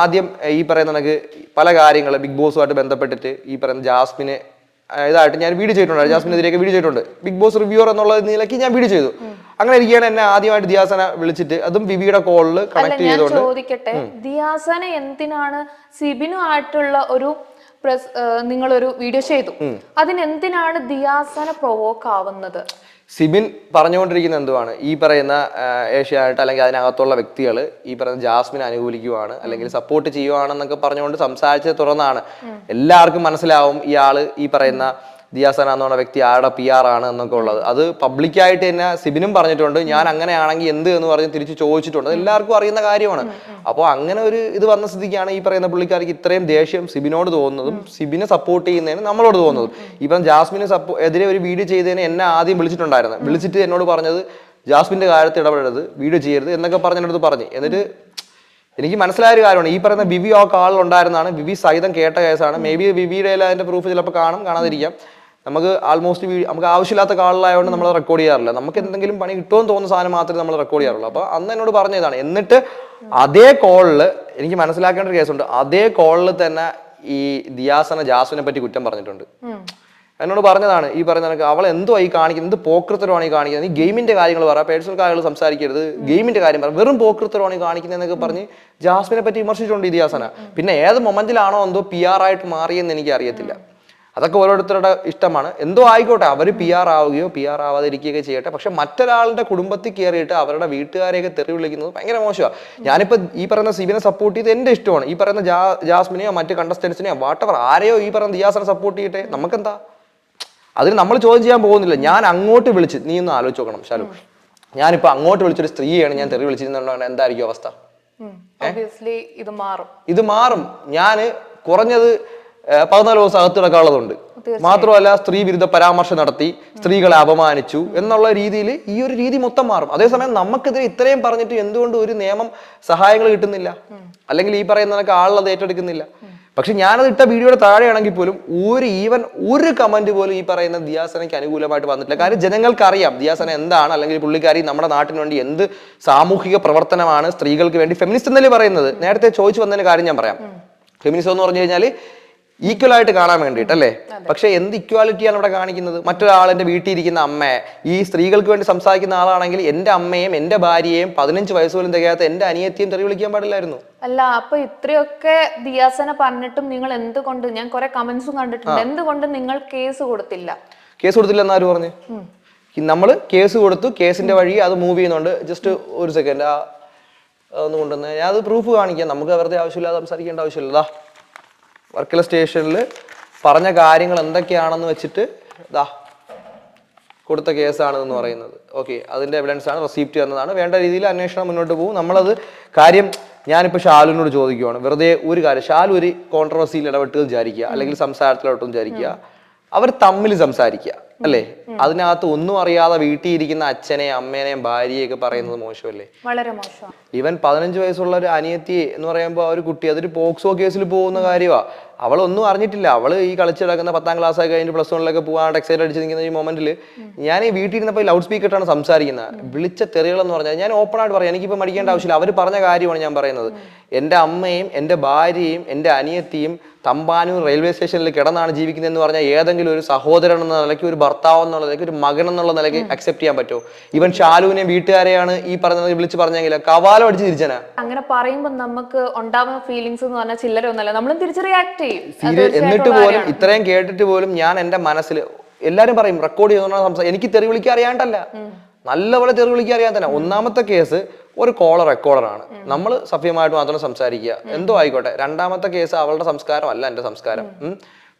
എനിക്ക് പല കാര്യങ്ങൾ ബിഗ് ബോസുമായിട്ട് ബന്ധപ്പെട്ടിട്ട് ഈ പറയുന്ന ജാസ്മിന് ഇതായിട്ട് ഞാൻ വീഡിയോ ചെയ്തിട്ടുണ്ട്, ജാസ്മിനെതിരെയൊക്കെ വീഡിയോ ചെയ്തിട്ടുണ്ട്. ബിഗ് ബോസ് റിവ്യൂർ എന്നുള്ള നിലയ്ക്ക് ഞാൻ വീഡിയോ ചെയ്തു. അങ്ങനെ ഇരിക്കുകയാണ് എന്നെ ആദ്യമായിട്ട് ദിയാസന വിളിച്ചിട്ട്, അതും വിവിയുടെ കോളിൽ കണക്ട് ചെയ്തുകൊണ്ട്. ചോദിക്കട്ടെ, ദിയാസന എന്തിനാണ് സിബിനുമായിട്ടുള്ള ഒരു നിങ്ങളൊരു വീഡിയോ ചെയ്തു, അതിനെന്തിനാണ് ദിയാസന പ്രൊവോക്ക് ആവുന്നത്? സിബിൻ പറഞ്ഞുകൊണ്ടിരിക്കുന്ന എന്തുവാണ്, ഈ പറയുന്ന ഏഷ്യാനെറ്റ് അല്ലെങ്കിൽ അതിനകത്തുള്ള വ്യക്തികൾ ഈ പറയുന്ന ജാസ്മിനെ അനുകൂലിക്കുവാണ് അല്ലെങ്കിൽ സപ്പോർട്ട് ചെയ്യുവാണെന്നൊക്കെ പറഞ്ഞുകൊണ്ട് സംസാരിച്ചത് തുറന്നാണ്. എല്ലാവർക്കും മനസ്സിലാവും ഇയാള് ഈ പറയുന്ന ദിയാസന എന്ന് പറഞ്ഞ വ്യക്തി ആരുടെ PR ആണ് എന്നൊക്കെ ഉള്ളത്. അത് പബ്ലിക്കായിട്ട് തന്നെ സിബിനും പറഞ്ഞിട്ടുണ്ട്. ഞാൻ അങ്ങനെയാണെങ്കിൽ എന്ത് എന്ന് പറഞ്ഞ് തിരിച്ച് ചോദിച്ചിട്ടുണ്ട്. എല്ലാവർക്കും അറിയുന്ന കാര്യമാണ്. അപ്പോൾ അങ്ങനെ ഒരു ഇത് വന്ന സ്ഥിതിക്കാണ് ഈ പറയുന്ന പുള്ളിക്കാർക്ക് ഇത്രയും ദേഷ്യം സിബിനോട് തോന്നുന്നതും സിബിനെ സപ്പോർട്ട് ചെയ്യുന്നതിന് നമ്മളോട് തോന്നുന്നതും. ഇപ്പം ജാസ്മിന് എതിരെ ഒരു വീഡിയോ ചെയ്തതിന് എന്നെ ആദ്യം വിളിച്ചിട്ടുണ്ടായിരുന്നു. വിളിച്ചിട്ട് എന്നോട് പറഞ്ഞത് ജാസ്മിന്റെ കാര്യത്തിൽ ഇടപെടരുത്, വീഡിയോ ചെയ്യരുത് എന്നൊക്കെ പറഞ്ഞ് എന്നോട് പറഞ്ഞു. എന്നിട്ട് എനിക്ക് മനസ്സിലായ ഒരു കാര്യമാണ്, ഈ പറയുന്ന വിവി ആ കാളിലുണ്ടായിരുന്നാണ്, വിവി സഹിതം കേട്ട കേസാണ്. മേ ബി വിവിയുടെ അതിന്റെ പ്രൂഫ് ചിലപ്പോൾ കാണാതിരിക്കാം. നമുക്ക് ആൾമോസ്റ്റ് നമുക്ക് ആവശ്യമില്ലാത്ത കാളിലായതുകൊണ്ട് നമ്മൾ റെക്കോർഡ് ചെയ്യാറില്ല. നമുക്ക് എന്തെങ്കിലും പണി കിട്ടുമെന്ന് തോന്നുന്ന സാധനം മാത്രമേ നമ്മൾ റെക്കോർഡ് ചെയ്യാറുള്ളൂ. അപ്പോൾ അന്ന് എന്നോട് പറഞ്ഞതാണ്. എന്നിട്ട് അതേ കോളിൽ എനിക്ക് മനസ്സിലാക്കേണ്ട ഒരു കേസുണ്ട്. അതേ കോളിൽ തന്നെ ഈ ദിയാസന ജാസ്മിനെ പറ്റി കുറ്റം പറഞ്ഞിട്ടുണ്ട്. എന്നോട് പറഞ്ഞതാണ്, ഈ പറയുന്ന അവൾ എന്തോ ഈ കാണിക്കുന്നത്, എന്ത് പോക്കൃത്തരമാണ് ഈ കാണിക്കുന്നത്, നീ ഗെയിമിന്റെ കാര്യങ്ങൾ പറ, പേഴ്സണൽ കാര്യങ്ങൾ സംസാരിക്കരുത്, ഗെയിമിന്റെ കാര്യം പറ, വെറും പോക്കൃത്തരമാണ് ഈ കാണിക്കുന്നത് എന്നൊക്കെ പറഞ്ഞ് ജാസ്മിനെ പറ്റി വിമർശിച്ചിട്ടുണ്ട് ഈ ദിയാസന. പിന്നെ ഏത് മൊമെന്റിലാണോ എന്തോ PR ആയിട്ട് മാറിയെന്ന് എനിക്ക് അറിയത്തില്ല. അതൊക്കെ ഓരോരുത്തരുടെ ഇഷ്ടമാണ്. എന്തോ ആയിക്കോട്ടെ, അവർ PR ആവുകയോ PR ആവാതിരിക്കുകയോ ചെയ്യട്ടെ. പക്ഷെ മറ്റൊരാളുടെ കുടുംബത്തിൽ കയറിയിട്ട് അവരുടെ വീട്ടുകാരെയൊക്കെ തെറി വിളിക്കുന്നത് ഭയങ്കര മോശമാണ്. ഞാനിപ്പോൾ ഈ പറയുന്ന സിബിനെ സപ്പോർട്ട് ചെയ്ത് എൻ്റെ ഇഷ്ടമാണ്. ഈ പറയുന്ന ജാസ്മിനെയോ മറ്റ് കണ്ടസ്റ്റൻസിനെയോ വാട്ടവർ ആരെയോ ഈ പറയുന്ന ദിയാസനെ സപ്പോർട്ട് ചെയ്യട്ടെ, നമുക്കെന്താ, അതിന് നമ്മൾ ചോദ്യം ചെയ്യാൻ പോകുന്നില്ല. ഞാൻ അങ്ങോട്ട് വിളിച്ച്, നീ ഒന്ന് ആലോചിച്ച് നോക്കണം ഷാലു, ഞാനിപ്പോൾ അങ്ങോട്ട് വിളിച്ചൊരു സ്ത്രീയാണ് ഞാൻ തെറി വിളിച്ചിരുന്നുണ്ടെങ്കിൽ എന്തായിരിക്കും അവസ്ഥ? ഇത് മാറും. ഞാൻ കുറഞ്ഞത് 14 ദിവസം അകത്ത് കിടക്കാനുള്ളതുണ്ട്. മാത്രമല്ല സ്ത്രീ വിരുദ്ധ പരാമർശം നടത്തി, സ്ത്രീകളെ അപമാനിച്ചു എന്നുള്ള രീതിയിൽ ഈ ഒരു രീതി മൊത്തം മാറും. അതേസമയം നമുക്കെതിരെ ഇത്രയും പറഞ്ഞിട്ട് എന്തുകൊണ്ട് ഒരു നിയമം സഹായങ്ങൾ കിട്ടുന്നില്ല, അല്ലെങ്കിൽ ഈ പറയുന്നതൊക്കെ ആളുള്ളത് ഏറ്റെടുക്കുന്നില്ല? പക്ഷെ ഞാനത് ഇട്ട വീഡിയോയുടെ താഴെയാണെങ്കിൽ പോലും ഒരു കമന്റ് പോലും ഈ പറയുന്ന ദിയാസനയ്ക്ക് അനുകൂലമായിട്ട് വന്നിട്ടില്ല. കാര്യം ജനങ്ങൾക്ക് അറിയാം ദിയാസന എന്താണ്, അല്ലെങ്കിൽ പുള്ളിക്കാരി നമ്മുടെ നാട്ടിന് വേണ്ടി എന്ത് സാമൂഹിക പ്രവർത്തനമാണ് സ്ത്രീകൾക്ക് വേണ്ടി ഫെമിനിസ്റ്റ് എന്നല്ലേ പറയുന്നത്. നേരത്തെ ചോദിച്ചു വന്നതിന് കാര്യം ഞാൻ പറയാം. ഫെമിനിസം എന്ന് പറഞ്ഞു കഴിഞ്ഞാൽ ഈക്വൽ ആയിട്ട് കാണാൻ വേണ്ടിയിട്ട് അല്ലേ? പക്ഷെ എന്ത് ഇക്വാലിറ്റിയാണ് ഇവിടെ കാണിക്കുന്നത്? മറ്റൊരാളെന്റെ വീട്ടിൽ ഇരിക്കുന്ന അമ്മയെ, ഈ സ്ത്രീകൾക്ക് വേണ്ടി സംസാരിക്കുന്ന ആളാണെങ്കിൽ എന്റെ അമ്മയും എന്റെ ഭാര്യയെയും 15 വയസ്സ് പോലും തികയാത്ത എന്റെ അനിയത്തിയും തെറി വിളിക്കാൻ പാടില്ലായിരുന്നു. അല്ല, അപ്പൊ ഇത്രയൊക്കെ ദിയാസന പറഞ്ഞിട്ടും നിങ്ങൾ എന്തുകൊണ്ട്, ഞാൻ കുറെ കമന്റ്സും കണ്ടിട്ടുണ്ട്, എന്തുകൊണ്ട് നിങ്ങൾ കേസ് കൊടുത്തില്ല? കേസ് കൊടുത്തില്ല എന്നാരും പറഞ്ഞു? നമ്മൾ കേസ് കൊടുത്തു, കേസിന്റെ വഴി അത് മൂവ് ചെയ്യുന്നുണ്ട്. ജസ്റ്റ് ഒരു സെക്കൻഡ്, ഒന്ന് കൊണ്ടുവന്ന് ഞാൻ അത് പ്രൂഫ് കാണിക്കാം. നമുക്ക് വെറുതെ ആവശ്യമില്ലാതെ സംസാരിക്കേണ്ട ആവശ്യമില്ല. വർക്കല സ്റ്റേഷനിൽ പറഞ്ഞ കാര്യങ്ങൾ എന്തൊക്കെയാണെന്ന് വെച്ചിട്ട് കൊടുത്ത കേസാണെന്ന് പറയുന്നത്. ഓക്കെ, അതിന്റെ എവിഡൻസ് ആണ്, റെസിപ്റ്റ് തന്നതാണ്. വേണ്ട രീതിയിൽ അന്വേഷണം മുന്നോട്ട് പോകും. നമ്മളത് കാര്യം ഞാനിപ്പോൾ ഷാലുവിനോട് ചോദിക്കുവാണ്, വെറുതെ ഒരു കാര്യം, ഷാലു ഒരു കോൺട്രവേഴ്സിയിൽ ഇടപെട്ട് വിചാരിക്കുക, അല്ലെങ്കിൽ സംസാരത്തിലോട്ട് വിചാരിക്കുക, അവർ തമ്മിൽ സംസാരിക്കുക അല്ലേ? അതിനകത്ത് ഒന്നും അറിയാതെ വീട്ടിൽ ഇരിക്കുന്ന അച്ഛനെയും അമ്മേനെയും ഭാര്യയൊക്കെ പറയുന്നത് മോശമല്ലേ? വളരെ മോശം. ഈവൻ 15 വയസ്സുള്ള ഒരു അനിയത്തി എന്ന് പറയുമ്പോൾ ആ ഒരു കുട്ടി, അതൊരു പോക്സോ കേസിൽ പോകുന്ന കാര്യമാണ്. അവളൊന്നും അറിഞ്ഞിട്ടില്ല. അവള് ഈ കളിച്ച് കിടക്കുന്ന 10ാം ക്ലാസ് ഒക്കെ കഴിഞ്ഞ് +1 പോകാണ്ട് എക്സൈറ്റ് അടിച്ച് നിൽക്കുന്ന ഈ മൊമെന്റിൽ ഞാൻ ഈ വീട്ടിൽ ഇരുന്നപ്പോൾ ലൗഡ് സ്പീക്കറാണ് സംസാരിക്കുന്നത്. വിളിച്ച തെറികളെന്ന് പറഞ്ഞാൽ ഞാൻ ഓപ്പൺ ആയിട്ട് പറയാം, എനിക്കിപ്പോൾ മടിക്കേണ്ട ആവശ്യമില്ല. അവർ പറഞ്ഞ കാര്യമാണ് ഞാൻ പറയുന്നത്. എൻ്റെ അമ്മയും എൻ്റെ ഭാര്യയും എൻ്റെ അനിയത്തിയും തമ്പാനൂർ റെയിൽവേ സ്റ്റേഷനിൽ കിടന്നാണ് ജീവിക്കുന്നതെന്ന് പറഞ്ഞാൽ ഏതെങ്കിലും ഒരു സഹോദരൻ എന്ന നിലയ്ക്ക്, ഒരു ഭർത്താവ് എന്നുള്ള നിലയ്ക്ക്, ഒരു മകൻ എന്നുള്ള നിലയ്ക്ക് അക്സെപ്റ്റ് ചെയ്യാൻ പറ്റുമോ? ഇവൻ ഷാലുവിനെയും വീട്ടുകാരെയാണ് ഈ പറഞ്ഞത് വിളിച്ച് പറഞ്ഞെങ്കിൽ കവാലം അടിച്ച് തിരിച്ചനാ. അങ്ങനെ പറയുമ്പോൾ നമുക്ക് ഉണ്ടാവുന്ന ഫീലിങ്സ് എന്ന് പറഞ്ഞാൽ ചില്ലര ഒന്നല്ല, നമ്മളും തിരിച്ച് റിയാക്ട് ചെയ്യും. എന്നിട്ട് പോലും ഇത്രയും കേട്ടിട്ട് പോലും ഞാൻ എൻ്റെ മനസ്സിൽ എല്ലാരും പറയും റെക്കോർഡ് ചെയ്യുന്ന എനിക്ക് തെറി വിളിക്കാൻ അറിയാണ്ടല്ല, നല്ലപോലെ തെറി വിളിക്കാൻ അറിയാൻ തന്നെ. ഒന്നാമത്തെ കേസ് ഒരു കോളർ റെക്കോർഡറാണ്, നമ്മൾ സഭ്യമായിട്ട് മാത്രം സംസാരിക്കുക, എന്തോ ആയിക്കോട്ടെ. രണ്ടാമത്തെ കേസ് അവളുടെ സംസ്കാരം അല്ല എൻ്റെ സംസ്കാരം.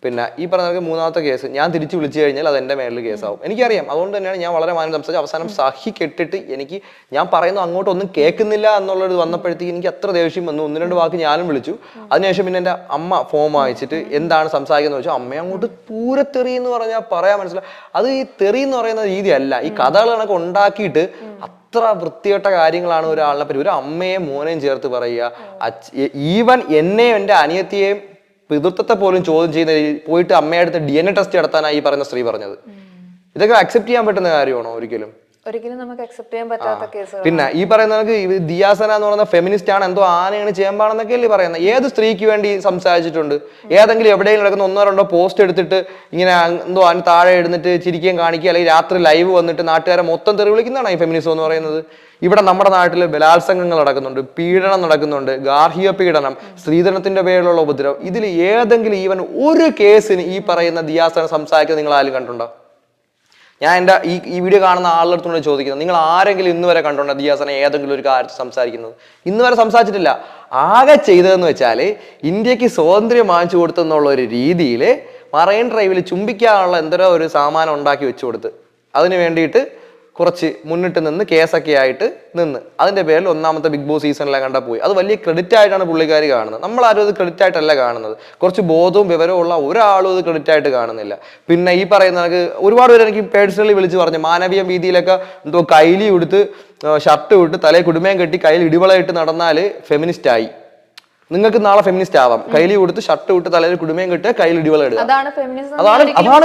പിന്നെ ഈ പറഞ്ഞ മൂന്നാമത്തെ കേസ് ഞാൻ തിരിച്ചു വിളിച്ചു കഴിഞ്ഞാൽ അത് എൻ്റെ മേളിൽ കേസാവും. എനിക്കറിയാം. അതുകൊണ്ട് തന്നെയാണ് ഞാൻ വളരെ മാനം സംസാരിച്ച് അവസാനം സഹി കെട്ടിട്ട് എനിക്ക് ഞാൻ പറയുന്നത് അങ്ങോട്ടൊന്നും കേൾക്കുന്നില്ല എന്നുള്ളത് വന്നപ്പോഴത്തേക്ക് എനിക്ക് അത്ര ദേഷ്യം വന്നു. 1-2 വാക്ക് ഞാനും വിളിച്ചു. അതിനുശേഷം പിന്നെ എൻ്റെ അമ്മ ഫോൺ വായിച്ചിട്ട് എന്താണ് സംസാരിക്കുന്നത് വെച്ചാൽ അമ്മ അങ്ങോട്ട് പൂരത്തെറി എന്ന് പറഞ്ഞാൽ പറയാൻ മനസ്സിലായി. അത് ഈ തെറി എന്ന് പറയുന്ന രീതിയല്ല, ഈ കഥകൾ കണക്ക് ഉണ്ടാക്കിയിട്ട് അത്ര വൃത്തികെട്ട കാര്യങ്ങളാണ് ഒരാളിനെ പറ്റി. ഒരു അമ്മയെയും മോനെയും ചേർത്ത് പറയുക, ഈവൻ എന്നെയും എൻ്റെ അനിയത്തിയെയും പിതൃത്വത്തെ പോലും ചോദ്യം ചെയ്യുന്ന പോയിട്ട് അമ്മയടുത്ത് DNA ടെസ്റ്റ് നടത്താനായി ഈ പറയുന്ന സ്ത്രീ പറഞ്ഞത്. ഇതൊക്കെ അക്സെപ്റ്റ് ചെയ്യാൻ പറ്റുന്ന കാര്യമാണോ? ഒരിക്കലും നമുക്ക് അക്സെപ്റ്റ് ചെയ്യാൻ പറ്റാത്ത കേസ്. പിന്നെ ഈ പറയുന്നവർക്ക് ദിയാസന എന്ന് പറയുന്ന ഫെമിനിസ്റ്റ് ആണ്, എന്തോ ആനയാണ് ചേമ്പാണെന്നൊക്കെ അല്ലേ പറയുന്നത്. ഏത് സ്ത്രീക്ക് വേണ്ടി സംസാരിച്ചിട്ടുണ്ട്? ഏതെങ്കിലും എവിടെയെങ്കിലും നടക്കുന്ന 1-2 പോസ്റ്റ് എടുത്തിട്ട് ഇങ്ങനെ എന്തോ അതിന് താഴെ എഴുന്നിട്ട് ചിരിക്കുകയും കാണിക്കുക, അല്ലെങ്കിൽ രാത്രി ലൈവ് വന്നിട്ട് നാട്ടുകാരെ മൊത്തം തെറി വിളിക്കുന്നതാണ് ഈ ഫെമിനിസം എന്ന് പറയുന്നത്. ഇവിടെ നമ്മുടെ നാട്ടിൽ ബലാത്സംഗങ്ങൾ നടക്കുന്നുണ്ട്, പീഡനം നടക്കുന്നുണ്ട്, ഗാർഹിക പീഡനം, സ്ത്രീധനത്തിന്റെ പേരിലുള്ള ഉപദ്രവം. ഇതിൽ ഏതെങ്കിലും ഈവൻ ഒരു കേസിന് ഈ പറയുന്ന ദിയാസന സംസാരിക്കുന്നത് നിങ്ങൾ ആരും കണ്ടുണ്ടോ? ഞാൻ എൻ്റെ ഈ വീഡിയോ കാണുന്ന ആളുടെ അടുത്തോട് ചോദിക്കുന്നത്, നിങ്ങൾ ആരെങ്കിലും ഇന്ന് വരെ കണ്ടുണ്ടോ ദിയാസന ഏതെങ്കിലും ഒരു കാര്യത്തിൽ സംസാരിക്കുന്നത്? ഇന്ന് വരെ സംസാരിച്ചിട്ടില്ല. ആകെ ചെയ്തതെന്ന് വെച്ചാൽ ഇന്ത്യക്ക് സ്വാതന്ത്ര്യം വാങ്ങിച്ചു കൊടുത്തെന്നുള്ള ഒരു രീതിയിൽ മറൈൻ ഡ്രൈവിൽ ചുംബിക്കാനുള്ള എന്തോ ഒരു സാമാനം ഉണ്ടാക്കി വെച്ചു കൊടുത്ത് അതിന് വേണ്ടിയിട്ട് കുറച്ച് മുന്നിട്ട് നിന്ന് കേസൊക്കെ ആയിട്ട് നിന്ന് അതിന്റെ പേരിൽ ഒന്നാമത്തെ ബിഗ് ബോസ് സീസണിലെ കണ്ടാ പോയി. അത് വലിയ ക്രെഡിറ്റ് ആയിട്ടാണ് പുള്ളിക്കാരി കാണുന്നത്. നമ്മളാരും അത് ക്രെഡിറ്റ് ആയിട്ടല്ല കാണുന്നത്. കുറച്ച് ബോധവും വിവരവും ഉള്ള ഒരാളും അത് ക്രെഡിറ്റ് ആയിട്ട് കാണുന്നില്ല. പിന്നെ ഈ പറയുന്ന ഒരുപാട് പേര് എനിക്ക് പേഴ്സണലി വിളിച്ച് പറഞ്ഞു, മാനവീയ വീതിയിലൊക്കെ എന്തോ കൈലി കൊടുത്ത് ഷർട്ട് വിട്ട് തലയിൽ കുടുമയും കെട്ടി കയ്യിൽ ഇടിവളയിട്ട് നടന്നാല് ഫെമിനിസ്റ്റ് ആയി. നിങ്ങൾക്ക് നാളെ ഫെമിനിസ്റ്റ് ആവാം. കയ്യിൽ കൊടുത്ത് ഷർട്ട് വിട്ട് തലയിൽ കുടുമയും കെട്ടുക, കയ്യിൽ ഇടിവള ഇടുക. അതാണ്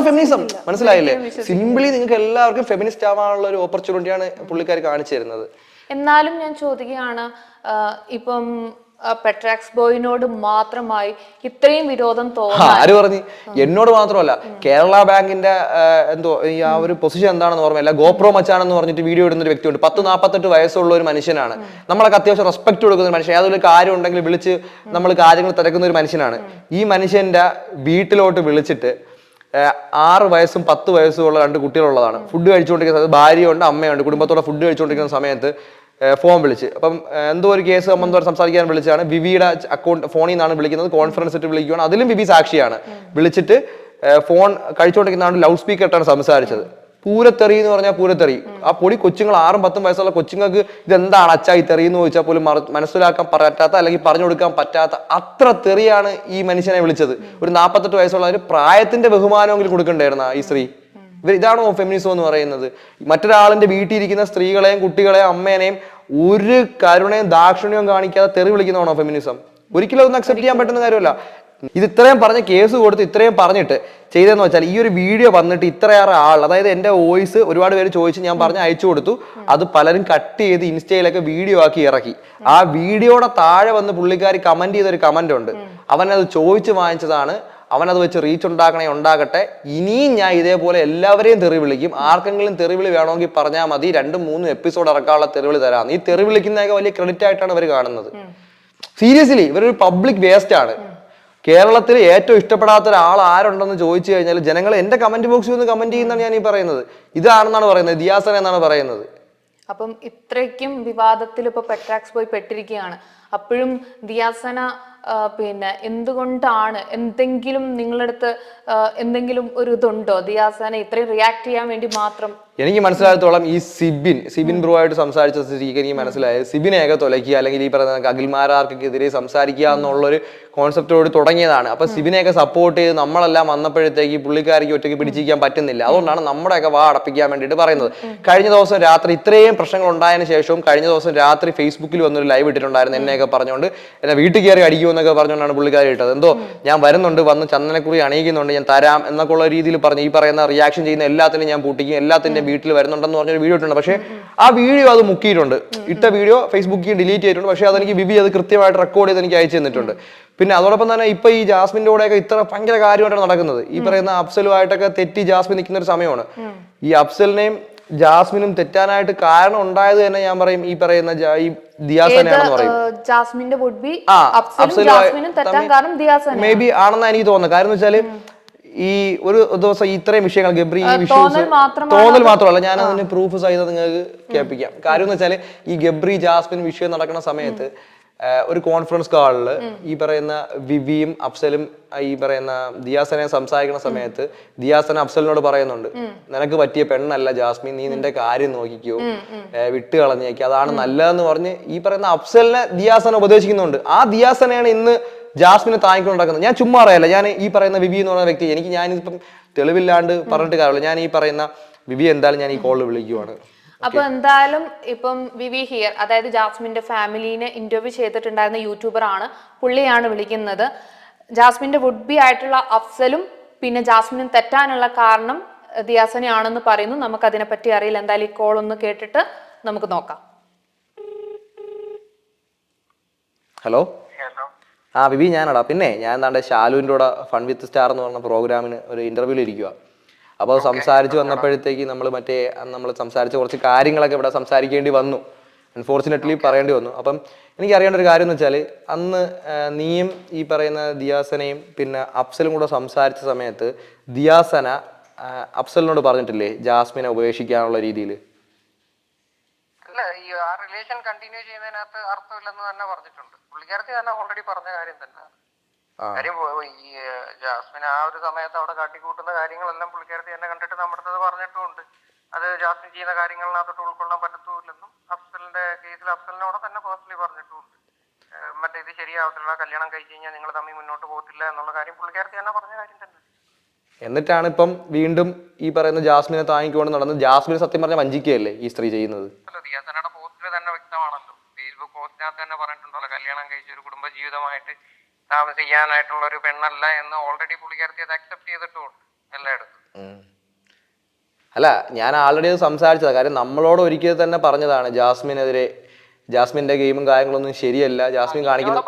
ഫെമിനിസം. മനസ്സിലായില്ലേ? സിംപിളി നിങ്ങൾക്ക് എല്ലാവർക്കും ഫെമിനിസ്റ്റ് ആവാനുള്ള ഒരു ഓപ്പർച്യൂണിറ്റിയാണ് പുള്ളിക്കാർ കാണിച്ചു തരുന്നത്. എന്നാലും ഞാൻ ചോദിക്കുകയാണ്, ഇപ്പം പെട്രാക്സ് ബോയിനോട് മാത്രമായി ഇത്രയും വിരോധം തോന്നുന്നു? ആര് പറഞ്ഞു? എന്നോട് മാത്രമല്ല, കേരള ബാങ്കിന്റെ എന്തോ ആ ഒരു പൊസിഷൻ എന്താണെന്ന് ഓർമ്മയില്ല, ഗോപ്രോ മച്ചാണെന്ന് പറഞ്ഞിട്ട് വീഡിയോ ഇടുന്ന ഒരു വ്യക്തിയുണ്ട്. 10-48 വയസ്സുള്ള ഒരു മനുഷ്യനാണ്. നമ്മളൊക്കെ അത്യാവശ്യം റെസ്പെക്ട് കൊടുക്കുന്ന ഒരു മനുഷ്യൻ. ഏതൊരു കാര്യം ഉണ്ടെങ്കിൽ വിളിച്ച് നമ്മൾ കാര്യങ്ങൾ തിരക്കുന്ന ഒരു മനുഷ്യനാണ്. ഈ മനുഷ്യന്റെ വീട്ടിലോട്ട് വിളിച്ചിട്ട് 6 വയസ്സും 10 വയസ്സും ഉള്ള 2 കുട്ടികളുള്ളതാണ്. ഫുഡ് കഴിച്ചുകൊണ്ടിരിക്കുന്ന സമയത്ത് ഭാര്യയുണ്ട്, അമ്മയുണ്ട്, കുടുംബത്തോടെ ഫുഡ് കഴിച്ചുകൊണ്ടിരിക്കുന്ന സമയത്ത് ഫോൺ വിളിച്ച്, അപ്പം എന്തോ ഒരു കേസ് സംബന്ധം സംസാരിക്കാൻ വിളിച്ചാണ്. വിവിയുടെ അക്കൗണ്ട് ഫോണിൽ നിന്നാണ് വിളിക്കുന്നത്, കോൺഫറൻസ് ഇട്ട് വിളിക്കുകയാണ്. അതിലും വിവി സാക്ഷിയാണ്. വിളിച്ചിട്ട് ഫോൺ കഴിച്ചുകൊണ്ടിരിക്കുന്നതാണ് ലൗഡ് സ്പീക്കറിട്ടാണ് സംസാരിച്ചത്. പൂരത്തെറി എന്ന് പറഞ്ഞാൽ പൂരത്തെറി. ആ പൊടി കൊച്ചുങ്ങൾ 6-10 വയസ്സുള്ള കൊച്ചുങ്ങൾക്ക് ഇതെന്താണ് അച്ഛാ ഈ തെറി എന്ന് ചോദിച്ചാൽ പോലും മനസ്സിലാക്കാൻ പറ്റാത്ത അല്ലെങ്കിൽ പറഞ്ഞു കൊടുക്കാൻ പറ്റാത്ത അത്ര തെറിയാണ് ഈ മനുഷ്യനെ വിളിച്ചത്. ഒരു 48 വയസ്സുള്ള ഒരു പ്രായത്തിന്റെ ബഹുമാനമെങ്കിലും കൊടുക്കണ്ടായിരുന്ന ഈ സ്ത്രീ. ഇതാണോ ഫെമിനിസം എന്ന് പറയുന്നത്? മറ്റൊരാളിന്റെ വീട്ടിലിരിക്കുന്ന സ്ത്രീകളെയും കുട്ടികളെയും അമ്മേനെയും ഒരു കരുണയും ദാക്ഷിണ്യവും കാണിക്കാതെ തെറി വിളിക്കുന്നതാണോ ഫെമിനിസം? ഒരിക്കലും ഒന്നും അക്സെപ്റ്റ് ചെയ്യാൻ പറ്റുന്ന കാര്യമല്ല. ഇത് ഇത്രയും പറഞ്ഞ് കേസ് കൊടുത്ത് ഇത്രയും പറഞ്ഞിട്ട് ചെയ്തതെന്ന് വെച്ചാൽ ഈ ഒരു വീഡിയോ വന്നിട്ട് ഇത്രയേറെ ആൾ, അതായത് എൻ്റെ വോയിസ് ഒരുപാട് പേര് ചോദിച്ച് ഞാൻ പറഞ്ഞ് അയച്ചു കൊടുത്തു. അത് പലരും കട്ട് ചെയ്ത് ഇൻസ്റ്റയിലൊക്കെ വീഡിയോ ആക്കി ഇറക്കി. ആ വീഡിയോയുടെ താഴെ വന്ന് പുള്ളിക്കാരി കമന്റ് ചെയ്തൊരു കമന്റ് ഉണ്ട്. അവനത് ചോദിച്ച് വാങ്ങിച്ചതാണ്. അവനത് വെച്ച് റീച്ച് ഉണ്ടാകട്ടെ. ഇനിയും ഞാൻ ഇതേപോലെ എല്ലാവരെയും തെറി വിളിക്കും. ആർക്കെങ്കിലും തെറിവിളി വേണമെങ്കിൽ പറഞ്ഞാൽ മതി, 2-3 എപ്പിസോഡ് ഇറക്കാനുള്ള തെറിവിളി തരാം. ഈ തെറി വിളിക്കുന്നതൊക്കെ വലിയ ക്രെഡിറ്റ് ആയിട്ടാണ് ഇവർ കാണുന്നത്. സീരിയസ്ലി ഇവരൊരു പബ്ലിക് വേസ്റ്റ് ആണ്. കേരളത്തിൽ ഏറ്റവും ഇഷ്ടപ്പെടാത്ത ഒരാൾ ആരുണ്ടെന്ന് ചോദിച്ചു കഴിഞ്ഞാൽ ജനങ്ങൾ എന്റെ കമന്റ് ബോക്സിൽ നിന്ന് കമന്റ് ചെയ്യുന്നതാണ് ഞാൻ ഈ പറയുന്നത്. ഇതാണെന്നാണ് പറയുന്നത്, ദിയാസന എന്നാണ് പറയുന്നത്. അപ്പം ഇത്രയ്ക്കും വിവാദത്തിൽ ഇപ്പൊ പെട്രാക്സ് ബോയ് പെട്ടിരിക്കുകയാണ്. അപ്പോഴും ദിയാസന പിന്നെ എന്തുകൊണ്ടാണ് എന്തെങ്കിലും നിങ്ങളടുത്ത് എന്തെങ്കിലും ഒരു ഇതുണ്ടോ ദിയാസന ഇത്രയും റിയാക്ട് ചെയ്യാൻ വേണ്ടി മാത്രം? എനിക്ക് മനസ്സിലായത്തോളം ഈ സിബിൻ ബ്രോ ആയിട്ട് സംസാരിച്ച സ്ഥിതിക്ക് എനിക്ക് മനസ്സിലായത് സിബിനെയൊക്കെ തുലയ്ക്കുക അല്ലെങ്കിൽ ഈ പറയുന്ന അഖിൽമാരാർക്കെതിരെ സംസാരിക്കുക എന്നുള്ളൊരു കോൺസെപ്റ്റോട് തുടങ്ങിയതാണ്. അപ്പൊ സിബിനെയൊക്കെ സപ്പോർട്ട് ചെയ്ത് നമ്മളെല്ലാം വന്നപ്പോഴത്തേക്ക് പുള്ളിക്കാരിക്ക് ഒറ്റയ്ക്ക് പിടിച്ചിരിക്കാൻ പറ്റുന്നില്ല. അതുകൊണ്ടാണ് നമ്മുടെയൊക്കെ വാ അടപ്പിക്കാൻ വേണ്ടിയിട്ട് പറയുന്നത്. കഴിഞ്ഞ ദിവസം രാത്രി ഇത്രയും പ്രശ്നങ്ങൾ ഉണ്ടായതിനു ശേഷവും കഴിഞ്ഞ ദിവസം രാത്രി ഫേസ്ബുക്കിൽ വന്നൊരു ലൈവ് ഇട്ടിട്ടുണ്ടായിരുന്നു. എന്നെയൊക്കെ പറഞ്ഞുകൊണ്ട് എന്നെ വീട്ടിൽ കയറി അടിക്കുമെന്നൊക്കെ പറഞ്ഞുകൊണ്ടാണ് പുള്ളിക്കാരി ഇട്ടത്. എന്തോ ഞാൻ വരുന്നുണ്ട്, വന്ന് ചന്ദനക്കുറി അണിയിക്കുന്നുണ്ട്, ഞാൻ തരാം എന്നൊക്കെ ഉള്ള രീതിയിൽ പറഞ്ഞു. ഈ പറയുന്ന റിയാക്ഷൻ ചെയ്യുന്ന എല്ലാത്തിനും ഞാൻ പൂട്ടിക്കും, എല്ലാത്തിൻ്റെ വീട്ടിൽ വരുന്നുണ്ടെന്ന് പറഞ്ഞൊരു വീഡിയോ ഇട്ടുണ്ട്. പക്ഷേ ആ വീഡിയോ അത് മുക്കിയിട്ടുണ്ട്. ഇട്ട വീഡിയോ ഫേസ്ബുക്കിൽ ഡിലീറ്റ് ചെയ്തിട്ടുണ്ട്. പക്ഷേ അതെനിക്ക് ബിബി അത് കൃത്യമായിട്ട് റെക്കോർഡ് ചെയ്ത് എനിക്ക് അയച്ചു തന്നിട്ടുണ്ട്. പിന്നെ അതോടൊപ്പം തന്നെ ഇപ്പൊ ഈ ജാസ്മിന്റെ കൂടെയൊക്കെ ഇത്ര ഭയങ്കര കാര്യമായിട്ടാണ് നടക്കുന്നത്. ഈ പറയുന്ന അഫ്സലുമായിട്ടൊക്കെ തെറ്റി ജാസ്മിൻ നിൽക്കുന്ന ഒരു സമയമാണ്. ഈ അഫ്സലിനെയും ജാസ്മിനും തെറ്റാനായിട്ട് കാരണം ഉണ്ടായത് തന്നെ ഞാൻ പറയും ഈ പറയുന്ന ഈ ദിയാസനയാണെന്ന് പറയും. ജാസ്മിന്റെ വുഡ് ബി ജാസ്മിനും തെറ്റാൻ കാരണം ദിയാസന മേ ബി ആണെന്ന് എനിക്ക് തോന്നുന്നത്. കാര്യം എന്ന് വെച്ചാല് ഈ ഒരു ദിവസം ഇത്രയും വിഷയങ്ങൾ ഗബ്രി തോന്നൽ മാത്രമല്ല, ഞാൻ അതിന് പ്രൂഫ് സഹിതം നിങ്ങൾക്ക് കേൾപ്പിക്കാം. കാര്യം എന്ന് വെച്ചാല് ഈ ഗബ്രി ജാസ്മിൻ വിഷയം നടക്കുന്ന സമയത്ത് ഒരു കോൺഫറൻസ് കാളില് ഈ പറയുന്ന വിവിയും അഫ്സലും ഈ പറയുന്ന ദിയാസനെ സംസാരിക്കുന്ന സമയത്ത് ദിയാസന അഫ്സലിനോട് പറയുന്നുണ്ട്, നിനക്ക് പറ്റിയ പെണ്ണല്ല ജാസ്മിൻ, നീ നിന്റെ കാര്യം നോക്കിക്കോ, വിട്ട് കളഞ്ഞേക്ക്, അതാണ് നല്ലതെന്ന് പറഞ്ഞ് ഈ പറയുന്ന അഫ്സലിനെ ദിയാസന ഉപദേശിക്കുന്നുണ്ട്. ആ ദിയാസനയാണ് ഇന്ന് ജാസ്മിനെ താങ്ങിക്കൊണ്ട് നടക്കുന്നത്. ഞാൻ ചുമ്മാ അറിയാല്ല, ഞാൻ ഈ പറയുന്ന വിവി എന്ന് പറയുന്ന വ്യക്തി ഞാനിപ്പം തെളിവില്ലാണ്ട് പറഞ്ഞിട്ട് കാര്യമില്ല. ഞാൻ ഈ പറയുന്ന വിവി എന്തായാലും ഞാൻ ഈ കോളിൽ വിളിക്കുവാണ്. അപ്പൊ എന്തായാലും ഇപ്പം വിവി ഹിയർ, അതായത് ജാസ്മിന്റെ ഫാമിലിനെ ഇന്റർവ്യൂ ചെയ്തിട്ടുണ്ടായിരുന്ന യൂട്യൂബർ ആണ്, പുള്ളിയാണ് വിളിക്കുന്നത്. ജാസ്മിന്റെ വുഡ് ബി ആയിട്ടുള്ള അഫ്സലും പിന്നെ ജാസ്മിനും തെറ്റാനുള്ള കാരണം ദിയാസനയാണെന്ന് പറയുന്നു. നമുക്ക് അതിനെപ്പറ്റി അറിയില്ല. എന്തായാലും ഈ കോൾ ഒന്ന് കേട്ടിട്ട് നമുക്ക് നോക്കാം. ഹലോ, ആ വിവി ഞാനടാ. പിന്നെ ഞാൻ എന്താണ്ട് ഷാലുവിൻ്റെ കൂടെ ഫൺ വിത്ത് സ്റ്റാർ എന്ന് പറഞ്ഞ പ്രോഗ്രാമിന് ഒരു ഇന്റർവ്യൂവിൽ ഇരിക്കുക. അപ്പോൾ സംസാരിച്ച് വന്നപ്പോഴത്തേക്ക് നമ്മൾ സംസാരിച്ച കുറച്ച് കാര്യങ്ങളൊക്കെ ഇവിടെ സംസാരിക്കേണ്ടി വന്നു. അൺഫോർച്ചുനേറ്റ്ലി പറയേണ്ടി വന്നു. അപ്പം എനിക്ക് അറിയേണ്ട ഒരു കാര്യം എന്ന് വെച്ചാൽ അന്ന് നീയും ഈ പറയുന്ന ദിയാസനയും പിന്നെ അഫ്സലും കൂടെ സംസാരിച്ച സമയത്ത് ദിയാസന അഫ്സലിനോട് പറഞ്ഞിട്ടില്ലേ ജാസ്മിനെ ഉപേക്ഷിക്കാനുള്ള രീതിയിൽ? അല്ല, ഈ ആ റിലേഷൻ കണ്ടിന്യൂ ചെയ്യുന്നതിനകത്ത് അർത്ഥമില്ലെന്ന് തന്നെ പറഞ്ഞിട്ടുണ്ട്. പുള്ളിക്കാരത്തി തന്നെ ഓൾറെഡി പറഞ്ഞ കാര്യം തന്നെ. കാര്യം ഈ ജാസ്മിൻ ആ ഒരു സമയത്ത് അവിടെ കാട്ടിക്കൂട്ടുന്ന കാര്യങ്ങളെല്ലാം പുള്ളിക്കാരത്തി തന്നെ കണ്ടിട്ട് നമ്മുടെ അടുത്ത് പറഞ്ഞിട്ടുമുണ്ട്. അത് ജാസ്മിൻ ചെയ്യുന്ന കാര്യങ്ങളിനകത്തോട്ട് ഉൾക്കൊള്ളാൻ പറ്റത്തുമില്ലെന്നും അഫ്സലിന്റെ കേസിൽ അഫ്സലിനോട് തന്നെ പേഴ്സണലി പറഞ്ഞിട്ടുമുണ്ട്. മറ്റേ ഇത് ശരിയാവത്തില്ല, കല്യാണം കഴിച്ച് കഴിഞ്ഞാൽ നിങ്ങൾ തമ്മിൽ മുന്നോട്ട് പോകത്തില്ല എന്നുള്ള കാര്യം പുള്ളിക്കാരത്തി തന്നെ പറഞ്ഞ കാര്യം തന്നെ. എന്നിട്ടാണ് ഇപ്പം വീണ്ടും ഈ പറയുന്ന ജാസ്മിനെ താങ്ങിക്കൊണ്ട് നടന്നത്. ജാസ്മിൻ സത്യം പറഞ്ഞ വഞ്ചിക്കുകയല്ലേ ഈ സ്ത്രീ ചെയ്യുന്നത്? ദിയാസനയുടെ പോസ്റ്റിൽ തന്നെ വ്യക്തമാണല്ലോ, ഫേസ്ബുക്ക് പോസ്റ്റിനകത്ത് തന്നെ പറഞ്ഞിട്ടുണ്ടല്ലോ, കല്യാണം കഴിച്ച ഒരു കുടുംബ ജീവിതമായിട്ട് താമസിക്കാനായിട്ടുള്ള ഒരു പെണ്ണല്ല എന്ന് ഓൾറെഡി പുള്ളിക്കാരത്തി അത് അക്സെപ്റ്റ് ചെയ്തിട്ടുമുണ്ട് എല്ലായിടത്തും. അല്ല, ഞാൻ ആൾറെഡി അത് സംസാരിച്ചതാണ്. കാര്യം നമ്മളോട് ഒരിക്കൽ തന്നെ പറഞ്ഞതാണ് ജാസ്മിനെതിരെ, ജാസ്മിന്റെ ഗെയിമും കാര്യങ്ങളൊന്നും ശരിയല്ല, ജാസ്മിൻ കാണിക്കുന്ന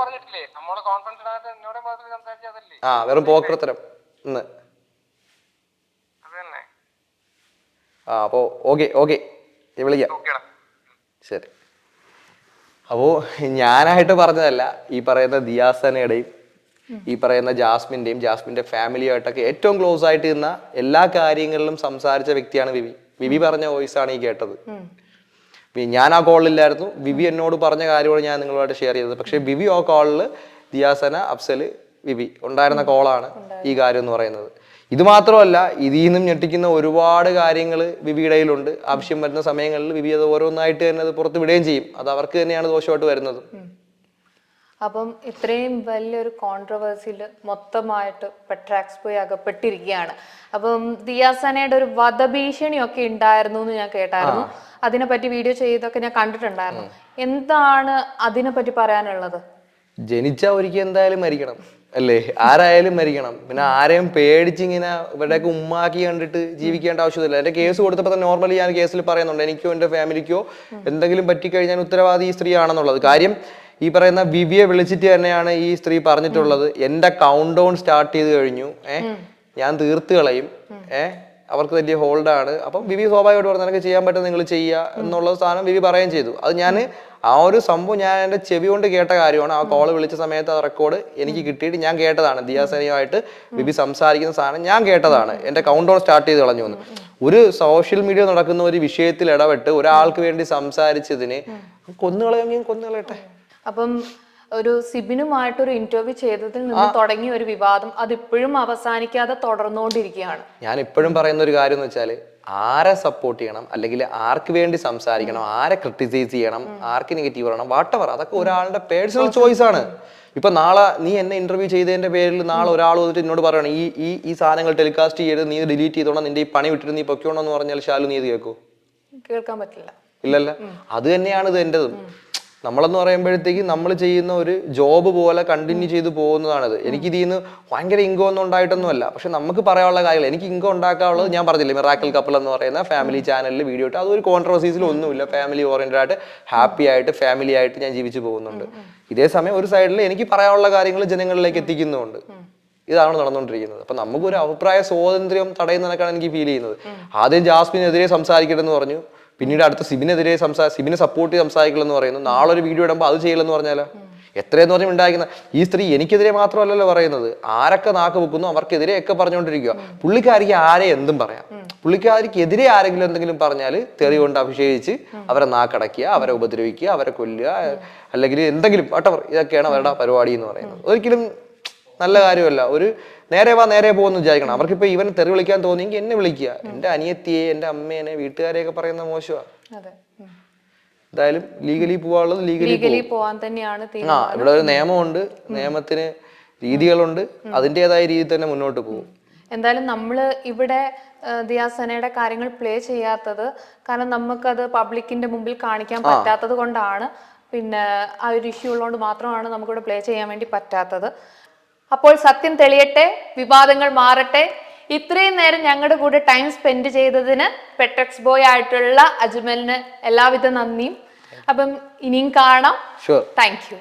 വെറും പോക്കർത്തരം ഇന്ന്. അപ്പോ ഓക്കെ വിളിക്കാം, ശരി. അപ്പോൾ ഞാനായിട്ട് പറഞ്ഞതല്ല, ഈ പറയുന്ന ദിയാസനയുടെയും ഈ പറയുന്ന ജാസ്മിന്റെ ഫാമിലിയായിട്ടൊക്കെ ഏറ്റവും ക്ലോസ് ആയിട്ട് നിന്ന എല്ലാ കാര്യങ്ങളിലും സംസാരിച്ച വ്യക്തിയാണ് വിവി പറഞ്ഞ വോയിസ് ആണ് ഈ കേട്ടത്. ഞാൻ ആ കോളിലായിരുന്നു. വിവി എന്നോട് പറഞ്ഞ കാര്യമാണ് ഞാൻ നിങ്ങളുമായിട്ട് ഷെയർ ചെയ്തത്. പക്ഷെ വിവി ആ കോളിൽ ദിയാസന അഫ്സൽ വിവി ഉണ്ടായിരുന്ന കോളാണ് ഈ കാര്യം എന്ന് പറയുന്നത്. ഇത് മാത്രമല്ല, ഇതിൽ നിന്നും ഞെട്ടിക്കുന്ന ഒരുപാട് കാര്യങ്ങൾ വിവിയുടെ കയ്യിലുണ്ട്. ആവശ്യം വരുന്ന സമയങ്ങളിൽ വിവി അത് ഓരോന്നായിട്ട് തന്നെ അത് പുറത്ത് വിടുകയും ചെയ്യും. അത് അവർക്ക് തന്നെയാണ് ദോഷമായിട്ട് വരുന്നത്. അപ്പം ഇത്രയും വലിയൊരു കോൺട്രവേഴ്സിയിൽ മൊത്തമായിട്ട് പെട്രാക്സ് ബോയ് അകപ്പെട്ടിരിക്കുകയാണ്. അപ്പം ദിയാസനയുടെ ഒരു വധഭീഷണിയൊക്കെ ഉണ്ടായിരുന്നു എന്ന് ഞാൻ കേട്ടായിരുന്നു. അതിനെപ്പറ്റി വീഡിയോ ചെയ്തൊക്കെ ഞാൻ കണ്ടിട്ടുണ്ടായിരുന്നു. എന്താണ് അതിനെപ്പറ്റി പറയാനുള്ളത്? ജനിച്ച ഒരിക്കൽ എന്തായാലും മരിക്കണം അല്ലേ? ആരായാലും മരിക്കണം. പിന്നെ ആരെയും പേടിച്ചിങ്ങനെ ഇവരുടെയൊക്കെ ഉമ്മാക്കി കണ്ടിട്ട് ജീവിക്കേണ്ട ആവശ്യമില്ല. എന്റെ കേസ് കൊടുത്തപ്പോൾ തന്നെ നോർമലി ഞാൻ കേസിൽ പറയുന്നുണ്ട്, എനിക്കോ എന്റെ ഫാമിലിക്കോ എന്തെങ്കിലും പറ്റിക്കഴിഞ്ഞാൽ ഉത്തരവാദി ഈ സ്ത്രീ ആണെന്നുള്ളത്. കാര്യം ഈ പറയുന്ന വിവിയെ വിളിച്ചിട്ട് തന്നെയാണ് ഈ സ്ത്രീ പറഞ്ഞിട്ടുള്ളത്, എന്റെ കൗണ്ട് ഡൗൺ സ്റ്റാർട്ട് ചെയ്ത് കഴിഞ്ഞു, ഞാൻ തീർത്ത് കളയും, അവർക്ക് വലിയ ഹോൾഡാണ്. അപ്പം ബിബി സ്വാഭാവികമായിട്ട് പറഞ്ഞു നിനക്ക് ചെയ്യാൻ പറ്റും, നിങ്ങൾ ചെയ്യുക എന്നുള്ള സാധനം ബിബി പറയുകയും ചെയ്തു. അത് ഞാൻ ആ ഒരു സംഭവം ഞാൻ എൻ്റെ ചെവി കൊണ്ട് കേട്ട കാര്യമാണ്. ആ കോള് വിളിച്ച സമയത്ത് ആ റെക്കോർഡ് എനിക്ക് കിട്ടിയിട്ട് ഞാൻ കേട്ടതാണ്. ദിയാസനയുമായിട്ട് ബിബി സംസാരിക്കുന്ന സാധനം ഞാൻ കേട്ടതാണ്. എൻ്റെ കൗണ്ട് ഓൺ സ്റ്റാർട്ട് ചെയ്ത് കളഞ്ഞു വന്നു. ഒരു സോഷ്യൽ മീഡിയ നടക്കുന്ന ഒരു വിഷയത്തിൽ ഇടപെട്ട് ഒരാൾക്ക് വേണ്ടി സംസാരിച്ചതിന് കൊന്നുകളയെങ്കിൽ കൊന്നുകളയട്ടെ. അപ്പം ഒരു സിബിനുമായിട്ടൊരു ഇന്റർവ്യൂ ചെയ്തതിൽ നിന്ന് തുടങ്ങിയ ഒരു വിവാദം അത് ഇപ്പോഴും അവസാനിക്കാതെ തുടർന്നുകൊണ്ടിരിക്കുകയാണ്. ഞാൻ ഇപ്പോഴും പറയുന്ന ഒരു കാര്യം എന്ന് വെച്ചാൽ ആരെ സപ്പോർട്ട് ചെയ്യണം, അല്ലെങ്കിൽ ആർക്ക് വേണ്ടി സംസാരിക്കണം, ആരെ ക്രിട്ടിസൈസ് ചെയ്യണം, ആർക്ക് നെഗറ്റീവ് പറയണം, വാട്ടവർ, അതൊക്കെ ഒരാളുടെ പേഴ്സണൽ ചോയ്സ് ആണ്. ഇപ്പൊ നാളെ നീ എന്നെ ഇന്റർവ്യൂ ചെയ്തതിന്റെ പേരിൽ നാളെ ഒരാൾ വന്നിട്ട് എന്നോട് പറയണം ഈ സാധനങ്ങൾ ടെലികാസ്റ്റ് ചെയ്ത് നീ ഡിലീറ്റ് ചെയ്തോണം, നിന്റെ ഈ പണി വിട്ടിട്ട് നീ പൊക്കോണം എന്ന് പറഞ്ഞാൽ ശാലു നീ ഇത് കേൾക്കൂ? കേൾക്കാൻ പറ്റില്ല. ഇല്ലല്ല. അത് തന്നെയാണ് ഇത് എന്റേതും. നമ്മളെന്ന് പറയുമ്പോഴത്തേക്ക് നമ്മൾ ചെയ്യുന്ന ഒരു ജോബ് പോലെ കണ്ടിന്യൂ ചെയ്ത് പോകുന്നതാണിത്. എനിക്ക് ഇതിൽ നിന്ന് ഭയങ്കര ഇൻകം ഒന്നും ഉണ്ടായിട്ടൊന്നുമല്ല, പക്ഷെ നമുക്ക് പറയാനുള്ള കാര്യങ്ങൾ, എനിക്ക് ഇൻകം ഉണ്ടാക്കാനുള്ളത് ഞാൻ പറഞ്ഞില്ലേ, മിറാക്കിൾ കപ്പിൾ എന്ന് പറയുന്ന ഫാമിലി ചാനലിൽ വീഡിയോ ഇട്ട് അതൊരു കോൺട്രവേഴ്സീസിൽ ഒന്നുമില്ല. ഫാമിലി ഓറിയന്റഡ് ആയിട്ട് ഹാപ്പി ആയിട്ട് ഫാമിലി ആയിട്ട് ഞാൻ ജീവിച്ചു പോകുന്നുണ്ട്. ഇതേ സമയം ഒരു സൈഡിൽ എനിക്ക് പറയാനുള്ള കാര്യങ്ങൾ ജനങ്ങളിലേക്ക് എത്തിക്കുന്നുണ്ട്. ഇതാണ് നടന്നുകൊണ്ടിരിക്കുന്നത്. അപ്പൊ നമുക്കൊരു അഭിപ്രായ സ്വാതന്ത്ര്യം തടയുന്നതൊക്കെയാണ് എനിക്ക് ഫീൽ ചെയ്യുന്നത്. ആദ്യം ജാസ്മിനെതിരെ സംസാരിക്കണമെന്ന് പറഞ്ഞു, പിന്നീട് അടുത്ത സിബിനെതിരെ സിബിനെ സപ്പോർട്ട് ചെയ്ത് സംസാരിക്കലെന്ന് പറയുന്നു. നാളെ ഒരു വീഡിയോ ഇടുമ്പോൾ അത് ചെയ്യലെന്ന് പറഞ്ഞാലോ? എത്രയെന്ന് പറഞ്ഞാൽ ഉണ്ടായിരിക്കുന്ന ഈ സ്ത്രീ എനിക്കെതിരെ മാത്രമല്ലല്ലോ പറയുന്നത്, ആരൊക്കെ നാക്ക് വെക്കുന്നു അവർക്കെതിരെയൊക്കെ പറഞ്ഞുകൊണ്ടിരിക്കുക. പുള്ളിക്കാരിക്ക് ആരെ എന്തും പറയാം. പുള്ളിക്കാരിക്ക് എതിരെ ആരെങ്കിലും എന്തെങ്കിലും പറഞ്ഞാൽ തെറി കൊണ്ട് അഭിഷേകിച്ച് അവരെ നാക്കടക്കുക, അവരെ ഉപദ്രവിക്കുക, അവരെ കൊല്ലുക, അല്ലെങ്കിൽ എന്തെങ്കിലും വട്ടവർ, ഇതൊക്കെയാണ് അവരുടെ പരിപാടി എന്ന് പറയുന്നത്. ഒരിക്കലും നല്ല കാര്യമല്ല. ഒരു നേരെ വാ നേരെ പോകുമെന്ന് വിചാരിക്കണം. അവർക്കിപ്പോ ഇവൻ തെറി വിളിക്കാൻ തോന്നിയെങ്കിൽ എന്നെ വിളിക്കുക. എൻ്റെ അനിയത്തിയെ, എൻ്റെ അമ്മേനെ, വീട്ടുകാരെയൊക്കെ പറയുന്ന മോശമാണ്. എന്തായാലും ലീഗലി പോവാനുള്ളത് ലീഗലി പോവാൻ തന്നെയാണ്. ഇവിടെ ഒരു നിയമമുണ്ട്, നിയമത്തിന് രീതികളുണ്ട്, അതിൻ്റെതായ രീതിയിൽ തന്നെ മുന്നോട്ട് പോകും. എന്തായാലും നമ്മള് ഇവിടെ ദിയാസനയുടെ കാര്യങ്ങൾ പ്ലേ ചെയ്യാത്തത് കാരണം നമുക്കത് പബ്ലിക്കിന്റെ മുമ്പിൽ കാണിക്കാൻ പറ്റാത്തത് കൊണ്ടാണ്. പിന്നെ ആ ഒരു ഇഷ്യൂ ഉള്ളതുകൊണ്ട് മാത്രമാണ് നമുക്കിവിടെ പ്ലേ ചെയ്യാൻ വേണ്ടി പറ്റാത്തത്. അപ്പോൾ സത്യം തെളിയട്ടെ, വിവാദങ്ങൾ മാറട്ടെ. ഇത്രയും നേരം ഞങ്ങളുടെ കൂടെ ടൈം സ്പെൻഡ് ചെയ്തതിന് പെട്ടെക്സ് ബോയ് ആയിട്ടുള്ള അജ്മലിന് എല്ലാവിധ നന്ദിയും. അപ്പം ഇനിയും കാണാം. Thank you.